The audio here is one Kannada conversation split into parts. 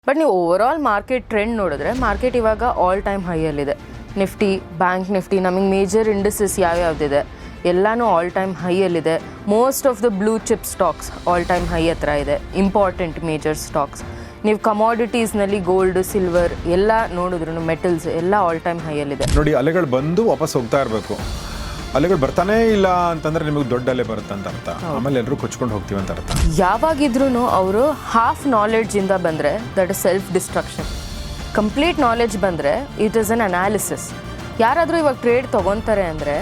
ಬಟ್ ನೀವು ಓವರಾಲ್ ಮಾರ್ಕೆಟ್ ಟ್ರೆಂಡ್ ನೋಡಿದ್ರೆ ಮಾರ್ಕೆಟ್ ಇವಾಗ ಆಲ್ ಟೈಮ್ ಹೈಯಲ್ಲಿದೆ. ನಿಫ್ಟಿ, ಬ್ಯಾಂಕ್ ನಿಫ್ಟಿ, ನಮಗೆ ಮೇಜರ್ ಇಂಡಸ್ಟ್ರೀಸ್ ಯಾವ್ಯಾವ್ದಿದೆ ಎಲ್ಲನೂ ಆಲ್ ಟೈಮ್ ಹೈಯಲ್ಲಿದೆ. Most of the blue chip stocks all time high ಹತ್ರ ಇದೆ. ಇಂಪಾರ್ಟೆಂಟ್ ಮೇಜರ್ ಸ್ಟಾಕ್ಸ್ ನೀವು ಕಮಾಡಿಟೀಸ್ನಲ್ಲಿ ಗೋಲ್ಡ್, ಸಿಲ್ವರ್ ಎಲ್ಲ ನೋಡಿದ್ರು, ಮೆಟಲ್ಸ್ ಎಲ್ಲ ಆಲ್ ಟೈಮ್ ಹೈಯಲ್ಲಿದೆ. ನೋಡಿ, ಅಲೆಗಳು ಬಂದು ವಾಪಸ್ ಹೋಗ್ತಾ ಇರಬೇಕು. ಅಲೆಗಳು ಬರ್ತಾನೇ ಇಲ್ಲ ಅಂತಂದ್ರೆ ನಿಮಗೆ ದೊಡ್ಡ ಅಲೆ ಬರುತ್ತೆ ಅಂತ ಅರ್ಥ. ಆಮೇಲೆ ಎಲ್ಲರೂ ಕೊಚ್ಕೊಂಡು ಹೋಗ್ತೀವಿ ಅಂತ ಅರ್ಥ. ಯಾವಾಗಿದ್ರೂ ಅವರು ಹಾಫ್ ನಾಲೆಡ್ಜಿಂದ ಬಂದರೆ that is self destruction. Complete knowledge ಬಂದರೆ ಇಟ್ ಈಸ್ ಅನ್ ಅನಾಲಿಸಿಸ್. ಯಾರಾದರೂ ಇವಾಗ ಟ್ರೇಡ್ ತೊಗೊತಾರೆ ಅಂದರೆ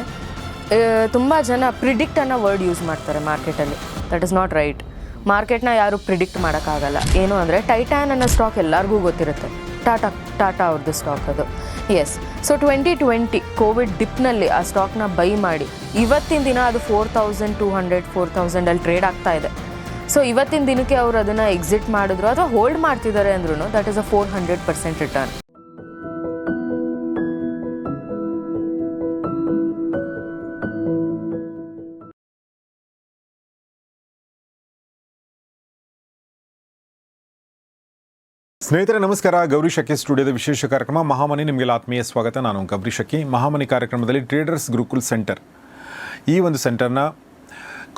ತುಂಬ ಜನ ಪ್ರಿಡಿಕ್ಟ್ ಅನ್ನೋ ವರ್ಡ್ ಯೂಸ್ ಮಾಡ್ತಾರೆ ಮಾರ್ಕೆಟಲ್ಲಿ. That is not right. ಮಾರ್ಕೆಟ್ನ ಯಾರು ಪ್ರಿಡಿಕ್ಟ್ ಮಾಡೋಕ್ಕಾಗಲ್ಲ. ಏನು ಅಂದರೆ ಟೈಟಾನ್ ಅನ್ನೋ ಸ್ಟಾಕ್ ಎಲ್ಲರಿಗೂ ಗೊತ್ತಿರುತ್ತೆ. ಟಾಟಾ ಅವ್ರದ್ದು ಸ್ಟಾಕ್ ಅದು. ಎಸ್. ಸೊ 2020 ಕೋವಿಡ್ ಡಿಪ್ನಲ್ಲಿ ಆ ಸ್ಟಾಕ್ನ ಬೈ ಮಾಡಿ ಇವತ್ತಿನ ದಿನ ಅದು 4200 4000 ಟ್ರೇಡ್ ಆಗ್ತಾ ಇದೆ. ಸೊ ಇವತ್ತಿನ ದಿನಕ್ಕೆ ಅವರು ಅದನ್ನು ಎಕ್ಸಿಟ್ ಮಾಡಿದ್ರು ಅಥವಾ ಹೋಲ್ಡ್ ಮಾಡ್ತಿದ್ದಾರೆ ಅಂದ್ರೂ ದಟ್ ಇಸ್ ಅ 400% ರಿಟರ್ನ್. ಸ್ನೇಹಿತರೆ ನಮಸ್ಕಾರ. ಗೌರಿ ಶಕ್ಕಿ ಸ್ಟುಡಿಯೋದ ವಿಶೇಷ ಕಾರ್ಯಕ್ರಮ ಮಹಾಮನಿ ನಿಮಗೆಲ್ಲ ಆತ್ಮೀಯ ಸ್ವಾಗತ. ನಾನು ಗೌರಿ ಶಕ್ಕಿ. ಮಹಾಮನಿ ಕಾರ್ಯಕ್ರಮದಲ್ಲಿ ಟ್ರೇಡರ್ಸ್ ಗುರುಕುಲ್ ಸೆಂಟರ್, ಈ ಒಂದು ಸೆಂಟರ್ನ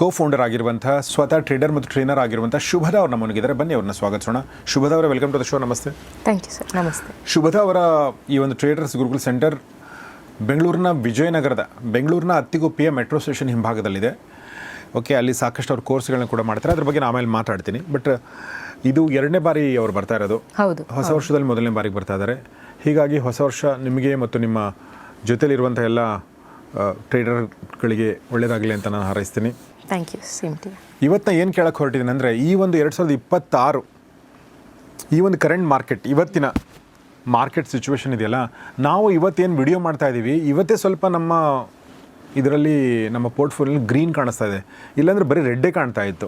ಕೋ-ಫೌಂಡರ್ ಆಗಿರುವಂಥ ಸ್ವತಃ ಟ್ರೇಡರ್ ಮತ್ತು ಟ್ರೈನರ್ ಆಗಿರುವಂಥ ಶುಭದಾ ಅವ್ರು ನಮ್ಮೊಂದಿಗಿದ್ದಾರೆ. ಬನ್ನಿ ಅವ್ರನ್ನ ಸ್ವಾಗತಿಸೋಣ. ಶುಭದಾ ಅವರ ವೆಲ್ಕಮ್ ಟು ದ ಶೋ. ನಮಸ್ತೆ. Thank you sir. ನಮಸ್ತೆ. ಶುಭದಾ ಅವರ ಈ ಒಂದು ಟ್ರೇಡರ್ಸ್ ಗುರುಕುಲ್ ಸೆಂಟರ್ ಬೆಂಗಳೂರಿನ ವಿಜಯನಗರದ ಬೆಂಗಳೂರಿನ ಅತ್ತಿಗುಪ್ಪಿಯ ಮೆಟ್ರೋ ಸ್ಟೇಷನ್ ಹಿಂಭಾಗದಲ್ಲಿದೆ. ಓಕೆ, ಅಲ್ಲಿ ಸಾಕಷ್ಟು ಅವ್ರು ಕೋರ್ಸ್ಗಳನ್ನ ಕೂಡ ಮಾಡ್ತಾರೆ. ಅದ್ರ ಬಗ್ಗೆ ನಾನು ಆಮೇಲೆ ಮಾತಾಡ್ತೀನಿ. ಬಟ್ ಇದು 2ನೇ ಬಾರಿ ಅವ್ರು ಬರ್ತಾ ಇರೋದು. ಹೌದು. ಹೊಸ ವರ್ಷದಲ್ಲಿ 1ನೇ ಬಾರಿಗೆ ಬರ್ತಾ ಇದ್ದಾರೆ. ಹೀಗಾಗಿ ಹೊಸ ವರ್ಷ ನಿಮಗೆ ಮತ್ತು ನಿಮ್ಮ ಜೊತೆಲಿರುವಂಥ ಎಲ್ಲ ಟ್ರೇಡರ್ಗಳಿಗೆ ಒಳ್ಳೆಯದಾಗಲಿ ಅಂತ ನಾನು ಹಾರೈಸ್ತೀನಿ. Thank you. Same to you. ಇವತ್ತನ್ನ ಏನು ಕೇಳಕ್ಕೆ ಹೊರಟಿದ್ದೀನಿ ಅಂದರೆ, ಈ ಒಂದು 2026 ಈ ಒಂದು ಕರೆಂಟ್ ಮಾರ್ಕೆಟ್, ಇವತ್ತಿನ ಮಾರ್ಕೆಟ್ ಸಿಚುವೇಶನ್ ಇದೆಯಲ್ಲ, ನಾವು ಇವತ್ತೇನು ವಿಡಿಯೋ ಮಾಡ್ತಾ ಇದ್ದೀವಿ, ಇವತ್ತೇ ಸ್ವಲ್ಪ ನಮ್ಮ ಇದರಲ್ಲಿ ನಮ್ಮ ಪೋರ್ಟ್ಫೋಲಿಯೋಲಿ ಗ್ರೀನ್ ಕಾಣಿಸ್ತಾ ಇದೆ. ಇಲ್ಲಾಂದರೆ ಬರೀ ರೆಡ್ಡೇ ಕಾಣ್ತಾ ಇತ್ತು.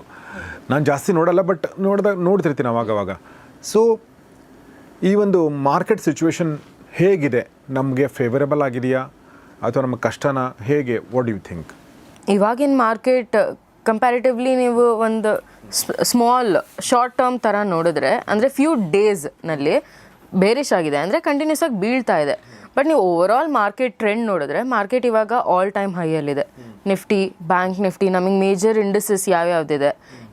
ನಾನು ಜಾಸ್ತಿ ನೋಡಲ್ಲ, ಬಟ್ ನೋಡ್ತಿರ್ತೀನಿ ಅವಾಗವಾಗ. ಸೊ ಈ ಒಂದು ಮಾರ್ಕೆಟ್ ಸಿಚುವೇಶನ್ ಹೇಗಿದೆ? ನಮಗೆ ಫೇವರೇಬಲ್ ಆಗಿದೆಯಾ ಅಥವಾ ನಮ್ಮ ಕಷ್ಟನ ಹೇಗೆ? What do you think? ಇವಾಗಿನ ಮಾರ್ಕೆಟ್ ಕಂಪ್ಯಾರಿಟಿವ್ಲಿ ನೀವು ಒಂದು ಸ್ಮಾಲ್ ಶಾರ್ಟ್ ಟರ್ಮ್ ಥರ ನೋಡಿದ್ರೆ, ಅಂದರೆ ಫ್ಯೂ ಡೇಸ್ನಲ್ಲಿ ಬೇರಿಶ್ ಆಗಿದೆ, ಅಂದರೆ ಕಂಟಿನ್ಯೂಸ್ ಆಗಿ ಬೀಳ್ತಾ ಇದೆ. ಬಟ್ ನೀವು ಓವರಾಲ್ ಮಾರ್ಕೆಟ್ ಟ್ರೆಂಡ್ ನೋಡಿದ್ರೆ ಮಾರ್ಕೆಟ್ ಇವಾಗ ಆಲ್ ಟೈಮ್ ಹೈಯಲ್ಲಿದೆ. ನಿಫ್ಟಿ, ಬ್ಯಾಂಕ್ ನಿಫ್ಟಿ, ನಮಗೆ ಮೇಜರ್ ಇಂಡಸ್ಟ್ರೀಸ್ ಯಾವ್ಯಾವ್ದಿದೆ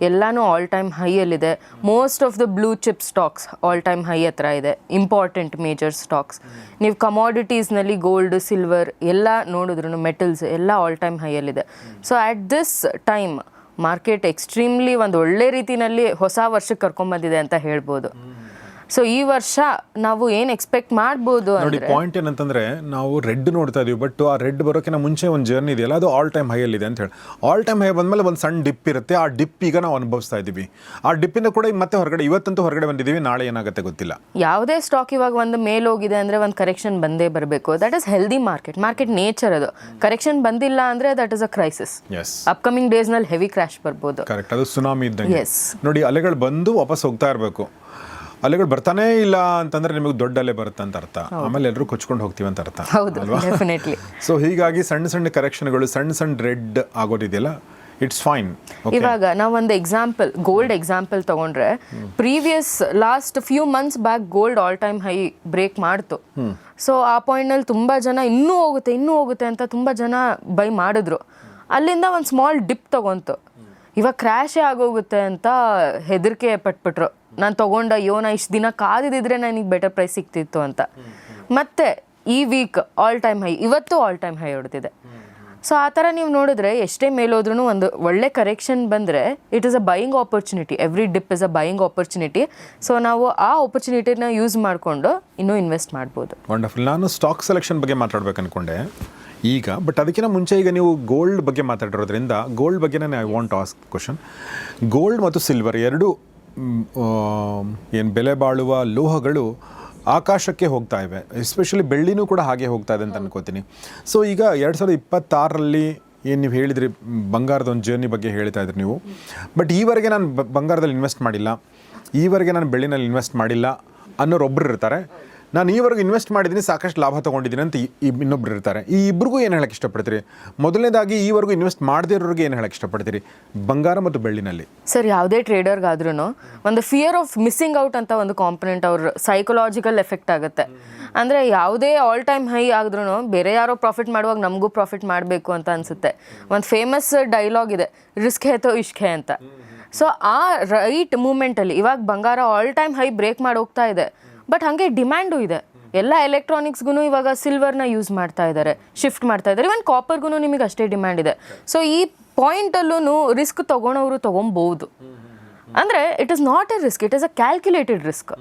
ಎಲ್ಲನೂ ಆಲ್ ಟೈಮ್ ಹೈಯಲ್ಲಿದೆ. Most of the blue chip stocks all time high ಹತ್ರ ಇದೆ. ಇಂಪಾರ್ಟೆಂಟ್ ಮೇಜರ್ ಸ್ಟಾಕ್ಸ್ ನೀವು ಕಮಾಡಿಟೀಸ್ನಲ್ಲಿ ಗೋಲ್ಡ್, ಸಿಲ್ವರ್ ಎಲ್ಲ ನೋಡಿದ್ರು, ಮೆಟಲ್ಸ್ ಎಲ್ಲ ಆಲ್ ಟೈಮ್ ಹೈಯಲ್ಲಿದೆ. So at this time market extremely ಒಂದು ಒಳ್ಳೆ ರೀತಿಯಲ್ಲಿ ಹೊಸ ವರ್ಷಕ್ಕೆ ಕರ್ಕೊಂಡ್ಬಂದಿದೆ ಅಂತ ಹೇಳ್ಬೋದು. ಸೊ ಈ ವರ್ಷ ನಾವು ಏನು ಎಕ್ಸ್ಪೆಕ್ಟ್ ಮಾಡ್ಬೋದು ನೋಡಿ, ಪಾಯಿಂಟ್ ಏನಂತಂದರೆ, ನಾವು ರೆಡ್ ನೋಡ್ತಾ ಇದೀವಿ, ಬಟ್ ಆ ರೆಡ್ ಬರೋಕ್ಕಿಂತ ಮುಂಚೆ ಒಂದು ಜರ್ನಿ ಇದೆಯಲ್ಲ, ಅದು ಆಲ್ ಟೈಮ್ ಹೈಯಲ್ಲಿದೆ ಅಂತ ಹೇಳಿ. ಆಲ್ ಟೈಮ್ ಹೈ ಬಂದಮೇಲೆ ಒಂದು ಸಣ್ಣ ಡಿಪ್ ಇರುತ್ತೆ. ಆ ಡಿಪ್ ಈಗ ನಾವು ಅನುಭವಿಸ್ತಾ ಇದ್ದೀವಿ. ಆ ಡಿಪ್ಪಿಂದ ಕೂಡ ಮತ್ತೆ ಹೊರಗಡೆ, ಇವತ್ತಂತೂ ಹೊರಗಡೆ ಬಂದಿದ್ದೀವಿ, ನಾಳೆ ಏನಾಗುತ್ತೆ ಗೊತ್ತಿಲ್ಲ. ಯಾವುದೇ ಸ್ಟಾಕ್ ಇವಾಗ ಒಂದು ಮೇಲೋಗಿದೆ ಅಂದರೆ ಒಂದು ಕರೆಕ್ಷನ್ ಬಂದೇ ಬರಬೇಕು. That is healthy market. Market nature ಅದು. ಕರೆಕ್ಷನ್ ಬಂದಿಲ್ಲ ಅಂದರೆ that is a crisis. Upcoming ಡೇಸ್ನಲ್ಲಿ ಹೆವಿ ಕ್ರ್ಯಾಶ್ ಬರ್ಬೋದು. ಕರೆಕ್ಟ್, ಅದು ಸುನಾಮಿ ಇದ್ದಂಗೆ. ನೋಡಿ, ಅಲೆಗಳು ಬಂದು ವಾಪಸ್ ಹೋಗ್ತಾ ಇರಬೇಕು. ಅಲೆಗಳು ಬರ್ತಾನೇ ಇಲ್ಲ ಅಂತಂದ್ರೆ ನಿಮಗೆ ದೊಡ್ಡ ಅಲೆ ಬರುತ್ತೆ ಅಂತ ಅರ್ಥ. ಆಮೇಲೆ ಎಲ್ಲರೂ ಕೊಚ್ಕೊಂಡು ಹೋಗ್ತೀವಿ ಅಂತ ಅರ್ಥ ಅಲ್ವಾ? ಸೊ ಹೀಗಾಗಿ ಸಣ್ಣ ಸಣ್ಣ ಕರೆಕ್ಷನ್ಗಳು, ಸಣ್ಣ ರೆಡ್ ಆಗೋದಿದೆಯಲ್ಲ, ಇಟ್ಸ್ ಫೈನ್. ಇವಾಗ ನಾವು ಒಂದು ಎಕ್ಸಾಂಪಲ್, ಗೋಲ್ಡ್ ಎಕ್ಸಾಂಪಲ್ ತಗೊಂಡ್ರೆ, previous last few months back gold all time high break ಮಾಡ್ತು. ಸೊ ಆ ಪಾಯಿಂಟ್ನಲ್ಲಿ ತುಂಬ ಜನ ಇನ್ನೂ ಹೋಗುತ್ತೆ ಅಂತ ತುಂಬ ಜನ ಬೈ ಮಾಡಿದ್ರು. ಅಲ್ಲಿಂದ ಒಂದು ಸ್ಮಾಲ್ ಡಿಪ್ ತಗೊಂತು. ಇವಾಗ ಕ್ರ್ಯಾಶೇ ಆಗೋಗುತ್ತೆ ಅಂತ ಹೆದರಿಕೆ ಪಟ್ಬಿಟ್ರು. ನಾನು ತೊಗೊಂಡ, ನಾ ಇಷ್ಟು ದಿನ ಕಾದಿದ್ರೆ ನನಗೆ ಬೆಟರ್ ಪ್ರೈಸ್ ಸಿಗ್ತಿತ್ತು ಅಂತ. ಮತ್ತೆ ಈ ವೀಕ್ ಆಲ್ ಟೈಮ್ ಹೈ, ಇವತ್ತು ಆಲ್ ಟೈಮ್ ಹೈ ಹೊಡೆದಿದೆ. ಸೊ ಆ ಥರ ನೀವು ನೋಡಿದ್ರೆ ಎಷ್ಟೇ ಮೇಲೋದ್ರೂ ಒಂದು ಒಳ್ಳೆ ಕರೆಕ್ಷನ್ ಬಂದರೆ it is a buying opportunity. Every dip is a buying opportunity. So ನಾವು ಆ ಆಪರ್ಚುನಿಟಿನ ಯೂಸ್ ಮಾಡಿಕೊಂಡು ಇನ್ನೂ ಇನ್ವೆಸ್ಟ್ ಮಾಡ್ಬೋದು. ವಂಡರ್ಫುಲ್. ನಾನು ಸ್ಟಾಕ್ ಸೆಲೆಕ್ಷನ್ ಬಗ್ಗೆ ಮಾತಾಡ್ಬೇಕು ಅಂದ್ಕೊಂಡೆ ಈಗ, ಬಟ್ ಅದಕ್ಕಿಂತ ಮುಂಚೆ ಈಗ ನೀವು ಗೋಲ್ಡ್ ಬಗ್ಗೆ ಮಾತಾಡಿರೋದ್ರಿಂದ ಗೋಲ್ಡ್ ಬಗ್ಗೆ I want ask question. Gold ಮತ್ತು ಸಿಲ್ವರ್ ಎರಡು ಏನು ಬೆಲೆ ಬಾಳುವ ಲೋಹಗಳು ಆಕಾಶಕ್ಕೆ ಹೋಗ್ತಾ ಇವೆ. ಎಸ್ಪೆಷಲಿ ಬೆಳ್ಳಿನೂ ಕೂಡ ಹಾಗೆ ಹೋಗ್ತಾ ಇದೆ ಅಂತ ಅನ್ಕೋತೀನಿ. ಸೊ ಈಗ 2026ರಲ್ಲಿ ಏನು ನೀವು ಹೇಳಿದ್ರಿ, ಬಂಗಾರದ ಒಂದು ಜರ್ನಿ ಬಗ್ಗೆ ಹೇಳ್ತಾ ಇದ್ರಿ ನೀವು. ಬಟ್ ಈವರೆಗೆ ನಾನು ಬಂಗಾರದಲ್ಲಿ ಇನ್ವೆಸ್ಟ್ ಮಾಡಿಲ್ಲ, ಈವರೆಗೆ ನಾನು ಬೆಳ್ಳಿನಲ್ಲಿ ಇನ್ವೆಸ್ಟ್ ಮಾಡಿಲ್ಲ ಅನ್ನೋರೊಬ್ಬರು ಇರ್ತಾರೆ. ನಾನು ಈವರೆಗೂ ಇನ್ವೆಸ್ಟ್ ಮಾಡಿದ್ದೀನಿ, ಸಾಕಷ್ಟು ಲಾಭ ತೊಗೊಂಡಿದ್ದೀನಿ ಅಂತ ಇನ್ನೊಬ್ರು ಇರ್ತಾರೆ. ಈ ಇಬ್ಬರಿಗೂ ಏನು ಹೇಳಕ್ಕೆ ಇಷ್ಟಪಡ್ತೀರಿ? ಮೊದಲನೇದಾಗಿ ಈವರೆಗೂ ಇನ್ವೆಸ್ಟ್ ಮಾಡದೇ ಇರೋರಿಗೆ ಏನು ಹೇಳಕ್ಕೆ ಇಷ್ಟಪಡ್ತೀರಿ ಬಂಗಾರ ಮತ್ತು ಬೆಳ್ಳಿನಲ್ಲಿ? ಸರ್, ಯಾವುದೇ ಟ್ರೇಡರ್ಗಾದ್ರೂ ಒಂದು ಫಿಯರ್ ಆಫ್ ಮಿಸ್ಸಿಂಗ್ ಔಟ್ ಅಂತ ಒಂದು ಕಾಂಪೊನೆಂಟ್ ಅವ್ರ ಸೈಕಲಾಜಿಕಲ್ ಎಫೆಕ್ಟ್ ಆಗುತ್ತೆ. ಅಂದರೆ ಯಾವುದೇ ಆಲ್ ಟೈಮ್ ಹೈ ಆದ್ರೂ ಬೇರೆ ಯಾರೋ ಪ್ರಾಫಿಟ್ ಮಾಡುವಾಗ ನಮಗೂ ಪ್ರಾಫಿಟ್ ಮಾಡಬೇಕು ಅಂತ ಅನಿಸುತ್ತೆ. ಒಂದು ಫೇಮಸ್ ಡೈಲಾಗ್ ಇದೆ, ರಿಸ್ಕ್ ಹೇತೋ ಇಷ್ಕ್ ಹೇ ಅಂತ. ಸೊ ಆ ರೈಟ್ ಮೂಮೆಂಟಲ್ಲಿ ಇವಾಗ ಬಂಗಾರ ಆಲ್ ಟೈಮ್ ಹೈ ಬ್ರೇಕ್ ಮಾಡಿ ಹೋಗ್ತಾ ಇದೆ, ಬಟ್ ಹಾಗೆ ಡಿಮ್ಯಾಂಡು ಇದೆ. ಎಲ್ಲ ಎಲೆಕ್ಟ್ರಾನಿಕ್ಸ್ಗೂ ಇವಾಗ ಸಿಲ್ವರ್ನ ಯೂಸ್ ಮಾಡ್ತಾ ಇದ್ದಾರೆ, ಶಿಫ್ಟ್ ಮಾಡ್ತಾ ಇದ್ದಾರೆ. ಇವನ್ ಕಾಪರ್ಗೂ ನಿಮಗೆ ಅಷ್ಟೇ ಡಿಮ್ಯಾಂಡ್ ಇದೆ. ಸೊ ಈ ಪಾಯಿಂಟಲ್ಲೂ ರಿಸ್ಕ್ ತೊಗೊಳೋರು ತೊಗೊಬೋದು. ಅಂದರೆ it is not A risk, it is a calculated risk.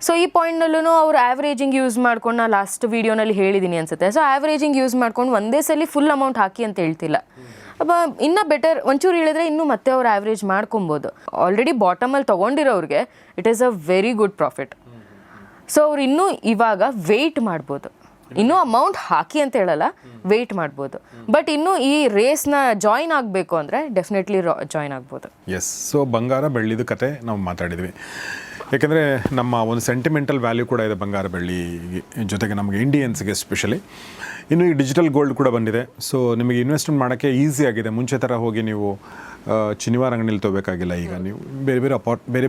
So ಈ ಪಾಯಿಂಟ್ನಲ್ಲೂ ಅವ್ರು ಆ್ಯಾವ್ರೇಜಿಂಗ್ ಯೂಸ್ ಮಾಡ್ಕೊಂಡು, ನಾನು ಲಾಸ್ಟ್ ವೀಡಿಯೋನಲ್ಲಿ ಹೇಳಿದ್ದೀನಿ ಅನ್ಸುತ್ತೆ. ಸೊ ಆ್ಯಾವ್ರೇಜಿಂಗ್ ಯೂಸ್ ಮಾಡ್ಕೊಂಡು ಒಂದೇ ಸಲ ಫುಲ್ ಅಮೌಂಟ್ ಹಾಕಿ ಅಂತ ಹೇಳ್ತಿಲ್ಲ. ಇನ್ನೂ ಬೆಟರ್ ಒಂಚೂರು ಹೇಳಿದ್ರೆ ಇನ್ನೂ ಮತ್ತೆ ಅವ್ರು ಆ್ಯಾವ್ರೇಜ್ ಮಾಡ್ಕೊಬೋದು. ಆಲ್ರೆಡಿ ಬಾಟಮಲ್ಲಿ ತೊಗೊಂಡಿರೋರಿಗೆ it is a very good profit. So ಅವ್ರು ಇನ್ನೂ ಇವಾಗ ವೆಯ್ಟ್ ಮಾಡ್ಬೋದು, ಇನ್ನೂ ಅಮೌಂಟ್ ಹಾಕಿ ಅಂತ ಹೇಳಲ್ಲ, ವೆಯ್ಟ್ ಮಾಡ್ಬೋದು. ಬಟ್ ಇನ್ನೂ ಈ ರೇಸ್ನ ಜಾಯಿನ್ ಆಗಬೇಕು ಅಂದರೆ ಡೆಫಿನೆಟ್ಲಿ ಜಾಯಿನ್ ಆಗ್ಬೋದು. ಎಸ್. ಸೊ ಬಂಗಾರ ಬೆಳ್ಳಿದು ಕತೆ ನಾವು ಮಾತಾಡಿದ್ವಿ, ಯಾಕೆಂದರೆ ನಮ್ಮ ಒಂದು ಸೆಂಟಿಮೆಂಟಲ್ ವ್ಯಾಲ್ಯೂ ಕೂಡ ಇದೆ ಬಂಗಾರ ಬೆಳ್ಳಿ ಜೊತೆಗೆ ನಮಗೆ ಇಂಡಿಯನ್ಸ್ಗೆ ಎಸ್ಪೆಷಲಿ. ಇನ್ನು ಈ ಡಿಜಿಟಲ್ ಗೋಲ್ಡ್ ಕೂಡ ಬಂದಿದೆ. ಸೊ ನಿಮಗೆ ಇನ್ವೆಸ್ಟ್ಮೆಂಟ್ ಮಾಡೋಕ್ಕೆ ಈಸಿ ಆಗಿದೆ. ಮುಂಚೆ ಥರ ಹೋಗಿ ನೀವು ಶನಿವಾರ ಅಂಗಡಿಯಲ್ಲಿ ತೊಗೋಬೇಕಾಗಿಲ್ಲ. ಈಗ ನೀವು ಬೇರೆ